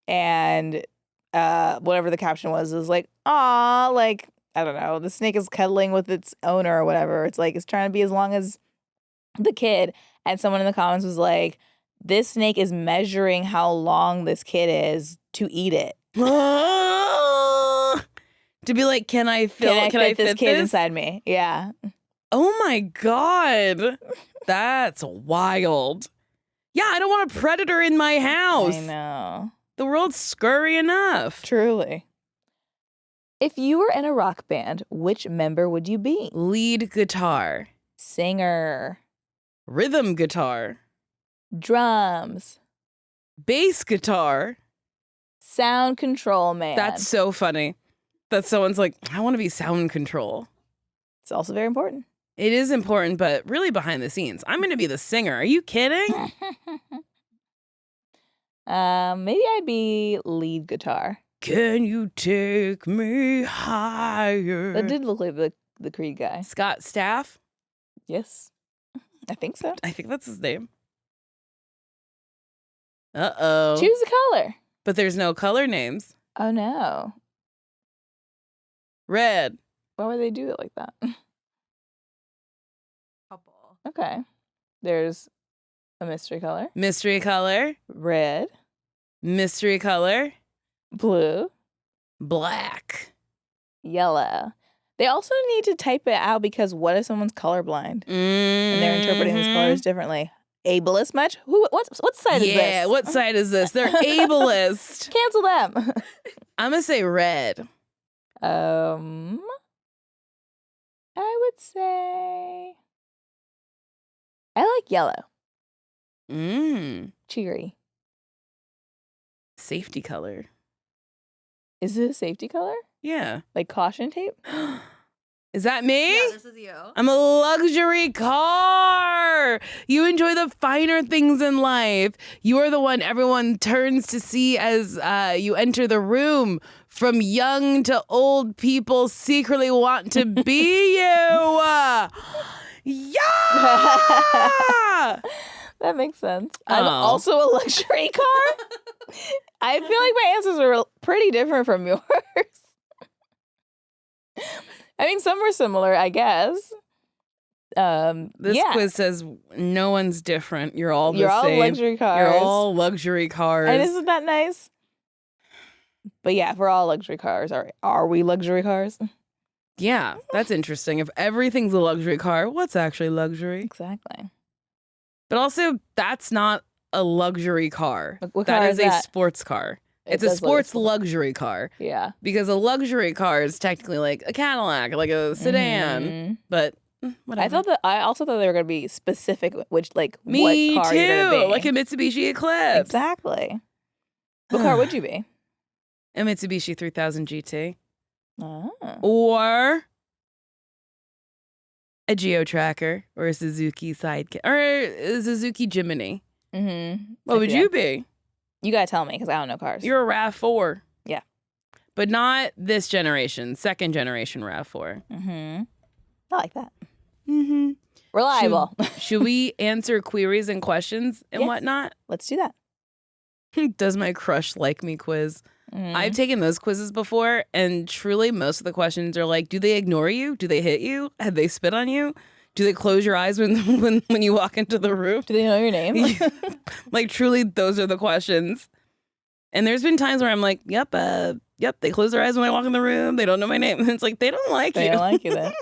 and whatever the caption was like, aw, like, I don't know, the snake is cuddling with its owner or whatever. It's like, it's trying to be as long as the kid. And someone in the comments was like, this snake is measuring how long this kid is to eat it. To be like, can I fit this kid inside me? Yeah. Oh my God. That's wild. Yeah, I don't want a predator in my house. I know. The world's scurry enough. Truly. If you were in a rock band, which member would you be? Lead guitar. Singer. Rhythm guitar. Drums. Bass guitar. Sound control man. That's so funny. That someone's like, I want to be sound control. It's also very important. It is important, but really behind the scenes. I'm going to be the singer. Are you kidding? Maybe I'd be lead guitar. Can you take me higher? That did look like the Creed guy. Scott Staff? Yes. I think so. I think that's his name. Uh-oh. Choose a color. But there's no color names. Oh, no. Red. Why would they do it like that? Couple. Okay. There's a mystery color. Mystery color. Red. Mystery color. Blue. Black. Yellow. They also need to type it out because what if someone's colorblind and they're interpreting these colors differently? Ableist much? What side is this? Yeah, what side is this? They're ableist. Cancel them. I'm going to say red. I would say I like yellow. Cheery. Safety color. Is it a safety color? Yeah. Like caution tape? Is that me? Yeah, this is you. I'm a luxury car. You enjoy the finer things in life. You are the one everyone turns to see as you enter the room. From young to old, people secretly want to be you. Yeah! That makes sense. I'm also a luxury car. I feel like my answers are pretty different from yours. I mean, some were similar, I guess. This quiz says no one's different. You're all the You're same. all luxury cars. You're all luxury cars. And isn't that nice? But yeah, if we're all luxury cars, are we luxury cars? Yeah, that's interesting. If everything's a luxury car, what's actually luxury? Exactly. But also, that's not a luxury car. What That car is is a that? sports car. It It's a does look like sports luxury car. Yeah. Because a luxury car is technically like a Cadillac, like a sedan. Mhm. But whatever. I also thought they were going to be specific, which like Me what car too. you're going to be. Like a Mitsubishi Eclipse. Exactly. What car would you be? A Mitsubishi 3000 GT. Oh. Or a Geo Tracker or a Suzuki Sidekick or a Suzuki Jimny. Mm-hmm. What would you be? You got to tell me because I don't know cars. You're a RAV4. Yeah. But not this generation, second generation RAV4. Mm-hmm. I like that. Mm-hmm. Reliable. Should we answer queries and questions and Yes. whatnot? Let's do that. Does my crush like me quiz? Mm. I've taken those quizzes before, and truly most of the questions are like, do they ignore you? Do they hit you? Have they spit on you? Do they close your eyes when you walk into the room? Do they know your name? Like, truly, those are the questions. And there's been times where I'm like, yep, they close their eyes when I walk in the room. They don't know my name. And it's like, they don't like They you. don't like you then.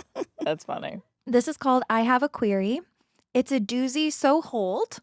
That's funny. This is called I Have a Query. It's a doozy, so hold.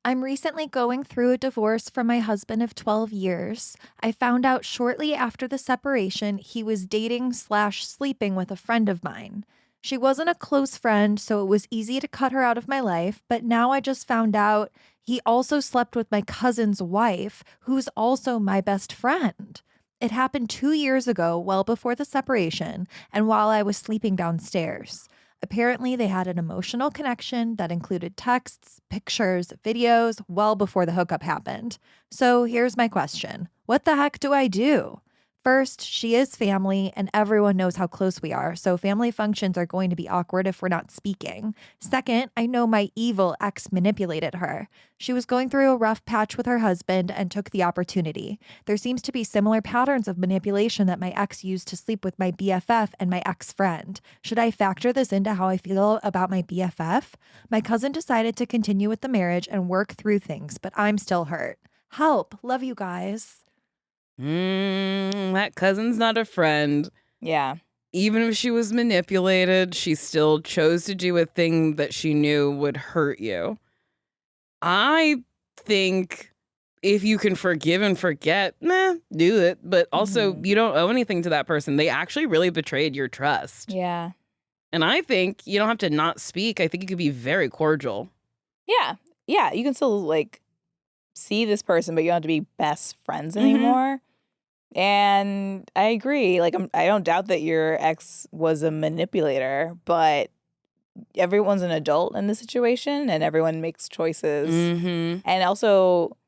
I'm recently going through a divorce from my husband of 12 years. I found out shortly after the separation he was dating/sleeping with a friend of mine. She wasn't a close friend, so it was easy to cut her out of my life, but now I just found out he also slept with my cousin's wife, who's also my best friend. It happened 2 years ago, well before the separation, and while I was sleeping downstairs. Apparently, they had an emotional connection that included texts, pictures, videos, well before the hookup happened. So here's my question. What the heck do I do? First, she is family and everyone knows how close we are, so family functions are going to be awkward if we're not speaking. Second, I know my evil ex manipulated her. She was going through a rough patch with her husband and took the opportunity. There seems to be similar patterns of manipulation that my ex used to sleep with my BFF and my ex-friend. Should I factor this into how I feel about my BFF? My cousin decided to continue with the marriage and work through things, but I'm still hurt. Help. Love you guys. That cousin's not a friend. Yeah. Even if she was manipulated, she still chose to do a thing that she knew would hurt you. I think if you can forgive and forget, do it. But also, you don't owe anything to that person. They actually really betrayed your trust. Yeah. And I think you don't have to not speak. I think you could be very cordial. Yeah. Yeah. You can still like see this person, but you don't have to be best friends anymore. And I agree. Like, I don't doubt that your ex was a manipulator, but everyone's an adult in the situation and everyone makes choices. And also,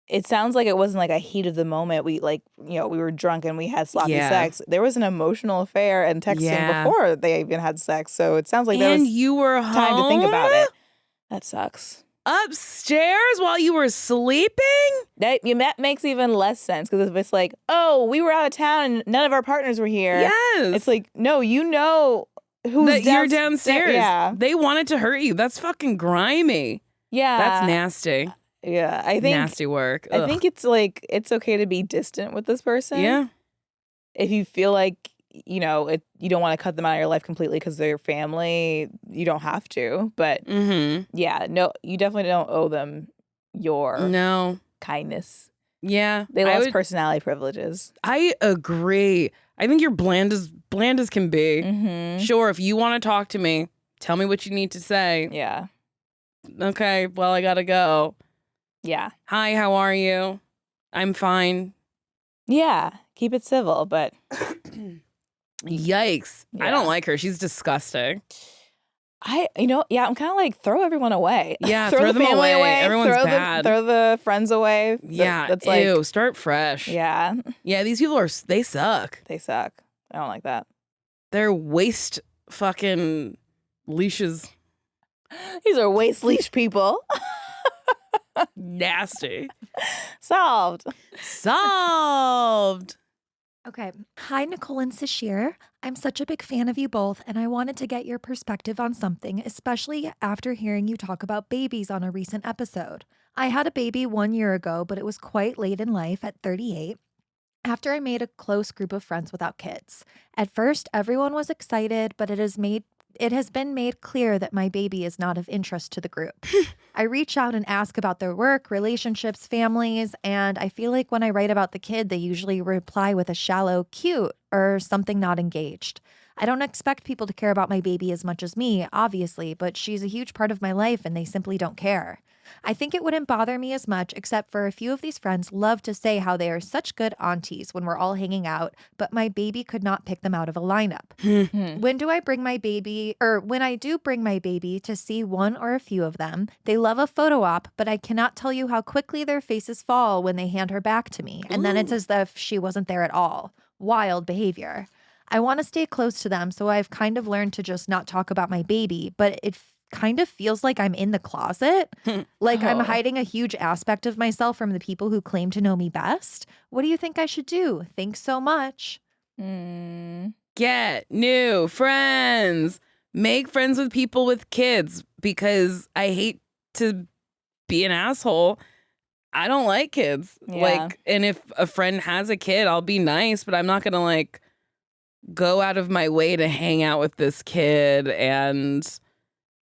it sounds like it wasn't like a heat of the moment. We we were drunk and we had sloppy sex. There was an emotional affair and texting before they even had sex. So it sounds like there was you were time to think about it. That sucks. Upstairs while you were sleeping? That makes even less sense because if it's like, oh, we were out of town and none of our partners were here. Yes. It's like, no, you know who's you're downstairs. Yeah. They wanted to hurt you. That's fucking grimy. Yeah. That's nasty. Yeah. I think nasty work. I think it's like it's okay to be distant with this person. Yeah. If you feel like, you don't want to cut them out of your life completely because they're your family, you don't have to. But yeah, no, you definitely don't owe them your kindness. Yeah. They lost personality privileges. I agree. I think you're bland as can be. Sure, if you want to talk to me, tell me what you need to say. Yeah. Okay, well, I gotta go. Yeah. Hi, how are you? I'm fine. Yeah. Keep it civil, but yikes. Yeah. I don't like her. She's disgusting. I'm kind of like throw everyone away. Yeah, throw the them family away. Everyone's bad. Throw the friends away. Yeah, that's like, ew, start fresh. Yeah. Yeah, these people they suck. They suck. I don't like that. They're waste fucking leashes. These are waste leash people. Nasty. Solved. Okay. Hi, Nicole and Sasheer. I'm such a big fan of you both, and I wanted to get your perspective on something, especially after hearing you talk about babies on a recent episode. I had a baby 1 year ago, but it was quite late in life at 38. After I made a close group of friends without kids. At first, everyone was excited, but it has been made clear that my baby is not of interest to the group. I reach out and ask about their work, relationships, families, and I feel like when I write about the kid, they usually reply with a shallow, cute, or something not engaged. I don't expect people to care about my baby as much as me, obviously, but she's a huge part of my life and they simply don't care. I think it wouldn't bother me as much, except for a few of these friends love to say how they are such good aunties when we're all hanging out, but my baby could not pick them out of a lineup. When I do bring my baby to see one or a few of them, they love a photo op, but I cannot tell you how quickly their faces fall when they hand her back to me, and then it's as if she wasn't there at all. Wild behavior. I want to stay close to them, so I've kind of learned to just not talk about my baby, but it kind of feels like I'm in the closet, like I'm hiding a huge aspect of myself from the people who claim to know me best. What do you think I should do? Thanks so much. Get new friends. Make friends with people with kids, because I hate to be an asshole. I don't like kids. Yeah. And if a friend has a kid, I'll be nice, but I'm not going to go out of my way to hang out with this kid and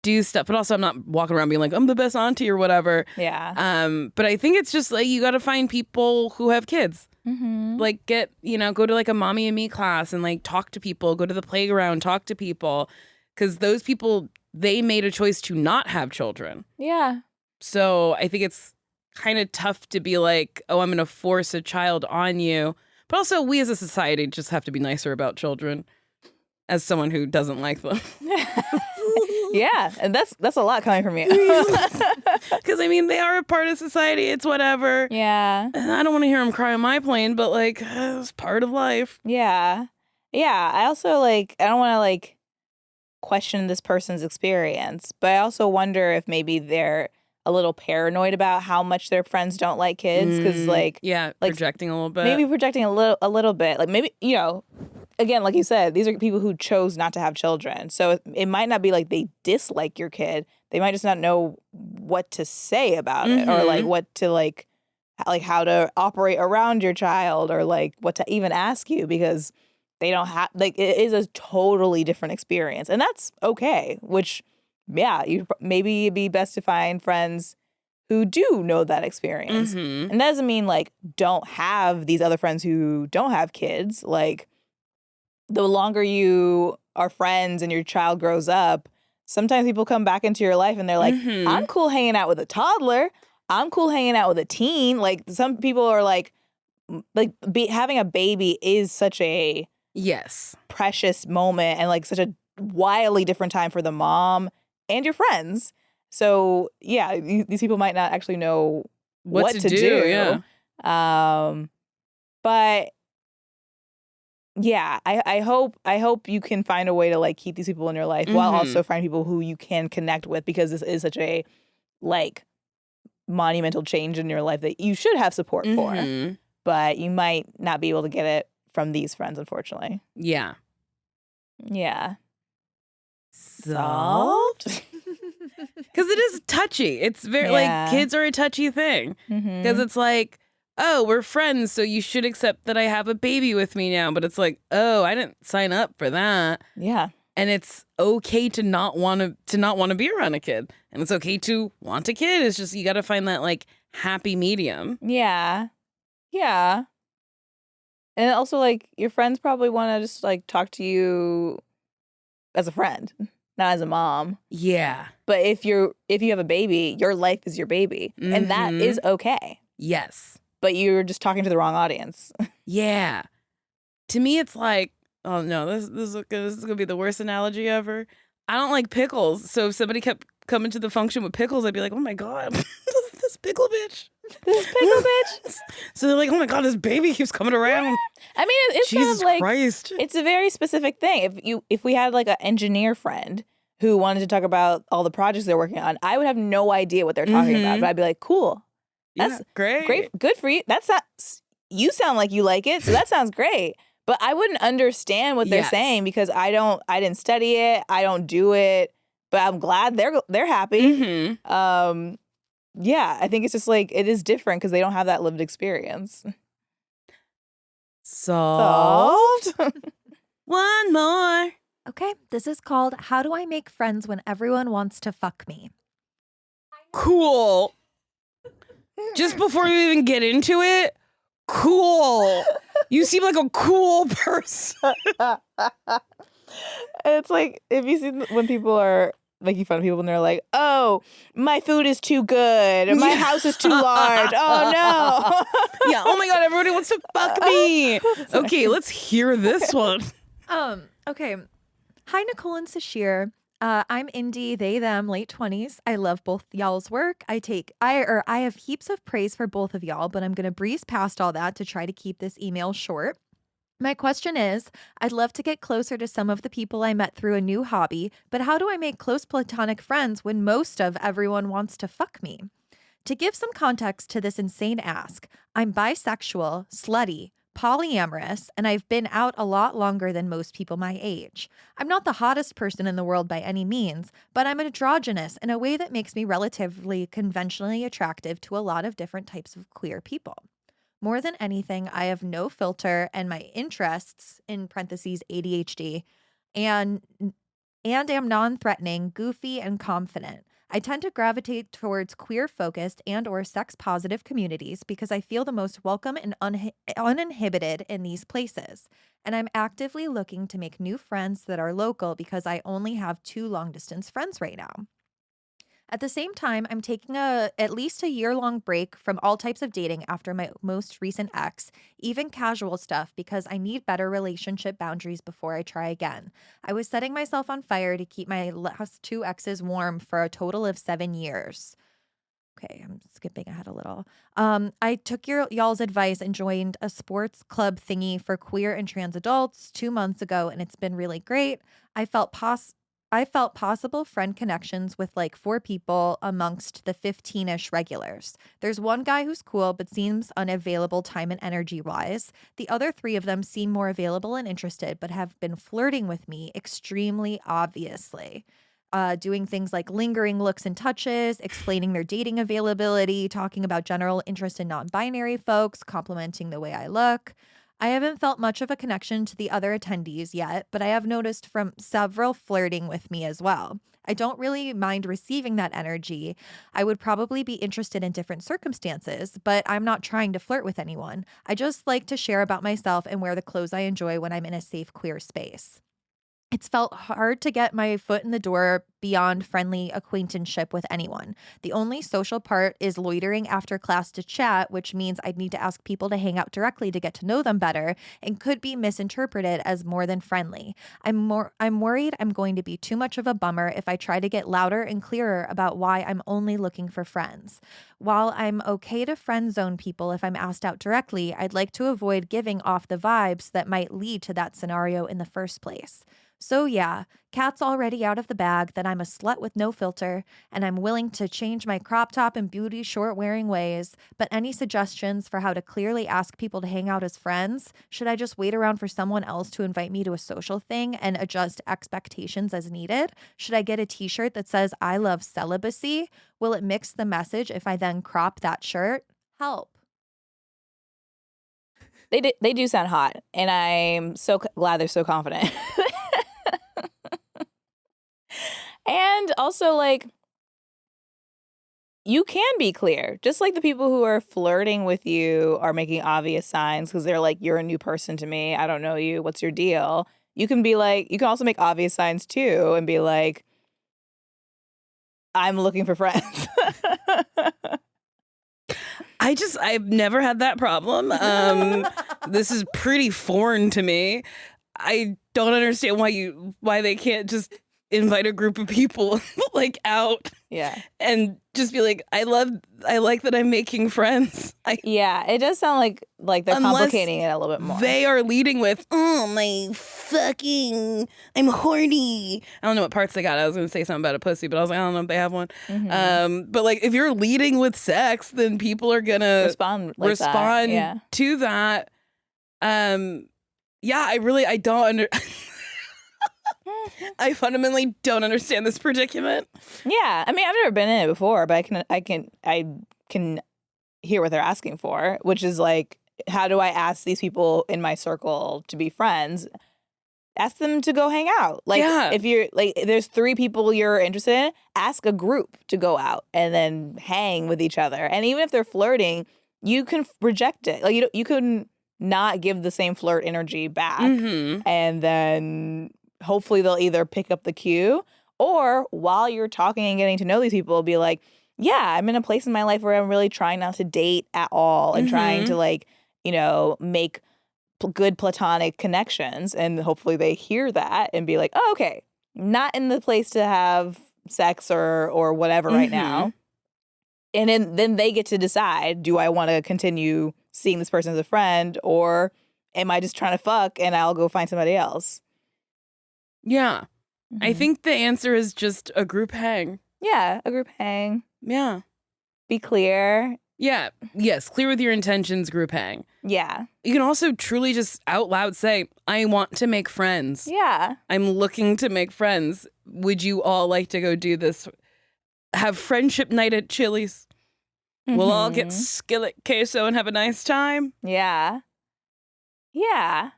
do stuff. But also I'm not walking around being like, I'm the best auntie or whatever. Yeah. But I think it's just you got to find people who have kids. Go to a mommy and me class and talk to people, go to the playground, talk to people. Because those people, they made a choice to not have children. Yeah. So I think it's kind of tough to be like, oh, I'm going to force a child on you. But also we as a society just have to be nicer about children as someone who doesn't like them. Yeah, and that's a lot coming from you. Because I mean, they are a part of society. It's whatever. Yeah. And I don't want to hear them cry on my plane, but like, it's part of life. Yeah. Yeah. I also like, I don't want to like question this person's experience, but I also wonder if maybe they're a little paranoid about how much their friends don't like kids. Cause like, yeah, like, projecting a little bit. maybe projecting a little bit. Like maybe, you know, again, like you said, these are people who chose not to have children. So it might not be like they dislike your kid. They might just not know what to say about it or like what to like how to operate around your child or like what to even ask you because they don't have like it is a totally different experience. And that's okay, which yeah, maybe it'd be best to find friends who do know that experience. And that doesn't mean like don't have these other friends who don't have kids. Like the longer you are friends and your child grows up, sometimes people come back into your life and they're like, I'm cool hanging out with a toddler. I'm cool hanging out with a teen. Like some people are like having a baby is such a precious moment and like such a wildly different time for the mom and your friends. So yeah, these people might not actually know what to do. Yeah. But yeah, I hope you can find a way to like keep these people in your life while also find people who you can connect with because this is such a like monumental change in your life that you should have support for. But you might not be able to get it from these friends, unfortunately. Yeah. Yeah. Solved? Because it is touchy. It's very like kids are a touchy thing. Because it's like, oh, we're friends, so you should accept that I have a baby with me now. But it's like, oh, I didn't sign up for that. Yeah. And it's okay to not want to be around a kid. And it's okay to want a kid. It's just you got to find that like happy medium. Yeah. Yeah. And also like your friends probably want to just like talk to you as a friend, not as a mom. Yeah. But if you have a baby, your life is your baby. And that is okay. Yes. But you're just talking to the wrong audience. Yeah. To me, it's like, oh no, this is gonna be the worst analogy ever. I don't like pickles, so if somebody kept coming to the function with pickles, I'd be like, oh my god, this pickle bitch, this pickle bitch. So they're like, oh my god, this baby keeps coming around. I mean, it's Jesus kind of like Christ. It's a very specific thing. If we had like an engineer friend who wanted to talk about all the projects they're working on, I would have no idea what they're talking about, but I'd be like, cool. That's great. Good for you. You sound like you like it, so that sounds great. But I wouldn't understand what they're saying because I didn't study it. I don't do it. But I'm glad they're happy. Yeah, I think it's just like it is different because they don't have that lived experience. Solved. One more. Okay, this is called How Do I Make Friends When Everyone Wants to Fuck Me? Cool. Just before you even get into it, cool. You seem like a cool person. It's like if you see when people are making fun of people and they're like, oh, my food is too good. My house is too large. Oh, no. Yeah. Oh, my God. Everybody wants to fuck me. Okay, let's hear this one. Okay. Hi, Nicole and Sasheer. I'm indie, they, them, late 20s. I love both y'all's work. I have heaps of praise for both of y'all, but I'm going to breeze past all that to try to keep this email short. My question is, I'd love to get closer to some of the people I met through a new hobby, but how do I make close platonic friends when most of everyone wants to fuck me? To give some context to this insane ask, I'm bisexual, slutty, polyamorous, and I've been out a lot longer than most people my age. I'm not the hottest person in the world by any means, but I'm androgynous in a way that makes me relatively conventionally attractive to a lot of different types of queer people. More than anything, I have no filter, and my interests, in parentheses ADHD, and am non-threatening, goofy, and confident. I tend to gravitate towards queer-focused and or sex-positive communities because I feel the most welcome and uninhibited in these places. And I'm actively looking to make new friends that are local because I only have 2 long-distance friends right now. At the same time, I'm taking at least a year-long break from all types of dating after my most recent ex, even casual stuff, because I need better relationship boundaries before I try again. I was setting myself on fire to keep my last 2 exes warm for a total of 7 years. Okay, I'm skipping ahead a little. I took y'all's advice and joined a sports club thingy for queer and trans adults 2 months ago, and it's been really great. I felt possible friend connections with like 4 people amongst the 15-ish regulars. There's one guy who's cool but seems unavailable time and energy wise. The other 3 of them seem more available and interested, but have been flirting with me extremely obviously. Doing things like lingering looks and touches, explaining their dating availability, talking about general interest in non-binary folks, complimenting the way I look. I haven't felt much of a connection to the other attendees yet, but I have noticed from several flirting with me as well. I don't really mind receiving that energy. I would probably be interested in different circumstances, but I'm not trying to flirt with anyone. I just like to share about myself and wear the clothes I enjoy when I'm in a safe, queer space. It's felt hard to get my foot in the door beyond friendly acquaintanceship with anyone. The only social part is loitering after class to chat, which means I'd need to ask people to hang out directly to get to know them better and could be misinterpreted as more than friendly. I'm worried I'm going to be too much of a bummer if I try to get louder and clearer about why I'm only looking for friends. While I'm okay to friend zone people if I'm asked out directly, I'd like to avoid giving off the vibes that might lead to that scenario in the first place. So yeah, cat's already out of the bag that I'm a slut with no filter, and I'm willing to change my crop top and booty short wearing ways, but any suggestions for how to clearly ask people to hang out as friends? Should I just wait around for someone else to invite me to a social thing and adjust expectations as needed? Should I get a t-shirt that says I love celibacy? Will it mix the message if I then crop that shirt? Help. They do sound hot, and I'm so glad they're so confident. And also, like, you can be clear. Just like the people who are flirting with you are making obvious signs because they're like, you're a new person to me. I don't know you. What's your deal? You can be like, you can also make obvious signs too and be like, I'm looking for friends. I've never had that problem. This is pretty foreign to me. I don't understand why they can't just invite a group of people like out. Yeah. And just be like, I like that I'm making friends. Yeah, it does sound like they're complicating it a little bit more. They are leading with, oh my fucking, I'm horny. I don't know what parts they got. I was going to say something about a pussy, but I was like, I don't know if they have one. Mm-hmm. But like, if you're leading with sex, then people are going to respond Yeah. to that. Yeah, I don't I fundamentally don't understand this predicament. Yeah, I mean, I've never been in it before, but I can hear what they're asking for, which is like, how do I ask these people in my circle to be friends? Ask them to go hang out. Like, if you're like, there's 3 people you're interested in, ask a group to go out and then hang with each other. And even if they're flirting, you can reject it. Like, you can not give the same flirt energy back, and then hopefully they'll either pick up the cue, or while you're talking and getting to know these people, be like, yeah, I'm in a place in my life where I'm really trying not to date at all and trying to, like, you know, make good platonic connections. And hopefully they hear that and be like, oh, okay, not in the place to have sex or whatever right now. And then they get to decide, do I want to continue seeing this person as a friend, or am I just trying to fuck and I'll go find somebody else? Yeah. I think the answer is just a group hang. Yeah, a group hang. Yeah. Be clear. Yeah. Yes. Clear with your intentions, group hang. Yeah. You can also truly just out loud say, I want to make friends. Yeah. I'm looking to make friends. Would you all like to go do this? Have friendship night at Chili's. We'll all get skillet queso and have a nice time. Yeah. Yeah.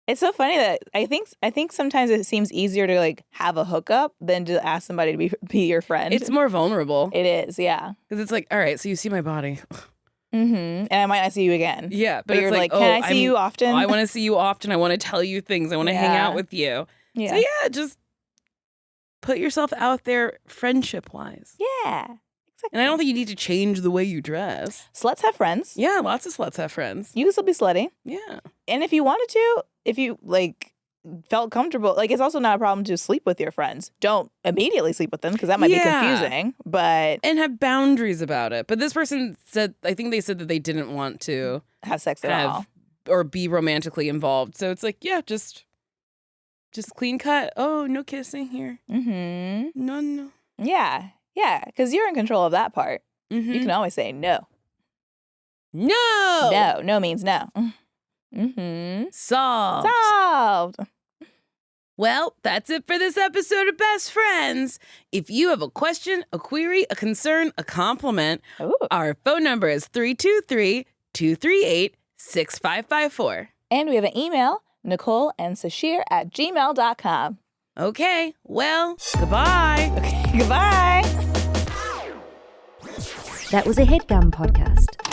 It's so funny that I think sometimes it seems easier to like have a hookup than to ask somebody to be your friend. It's more vulnerable. It is, yeah. Because it's like, all right, so you see my body. And I might not see you again. Yeah, but you're like, can I see you often? I want to see you often. I want to tell you things. I want to hang out with you. Yeah. So yeah, just put yourself out there friendship-wise. Yeah. Exactly. And I don't think you need to change the way you dress. Sluts have friends. Yeah, lots of sluts have friends. You can still be slutty. Yeah. And if you wanted to, if you like felt comfortable, like it's also not a problem to sleep with your friends. Don't immediately sleep with them because that might be confusing. But and have boundaries about it. But this person said, I think they said that they didn't want to have sex at all or be romantically involved. So it's like, yeah, just clean cut. Oh, no kissing here. Mm-hmm. No. Yeah, because you're in control of that part. Mm-hmm. You can always say no. No. No means no. Mm-hmm. Solved. Well, that's it for this episode of Best Friends. If you have a question, a query, a concern, a compliment, our phone number is 323-238-6554. And we have an email, Nicole and Sasheer @gmail.com. Okay, well, goodbye. Okay, goodbye. That was a Headgum podcast.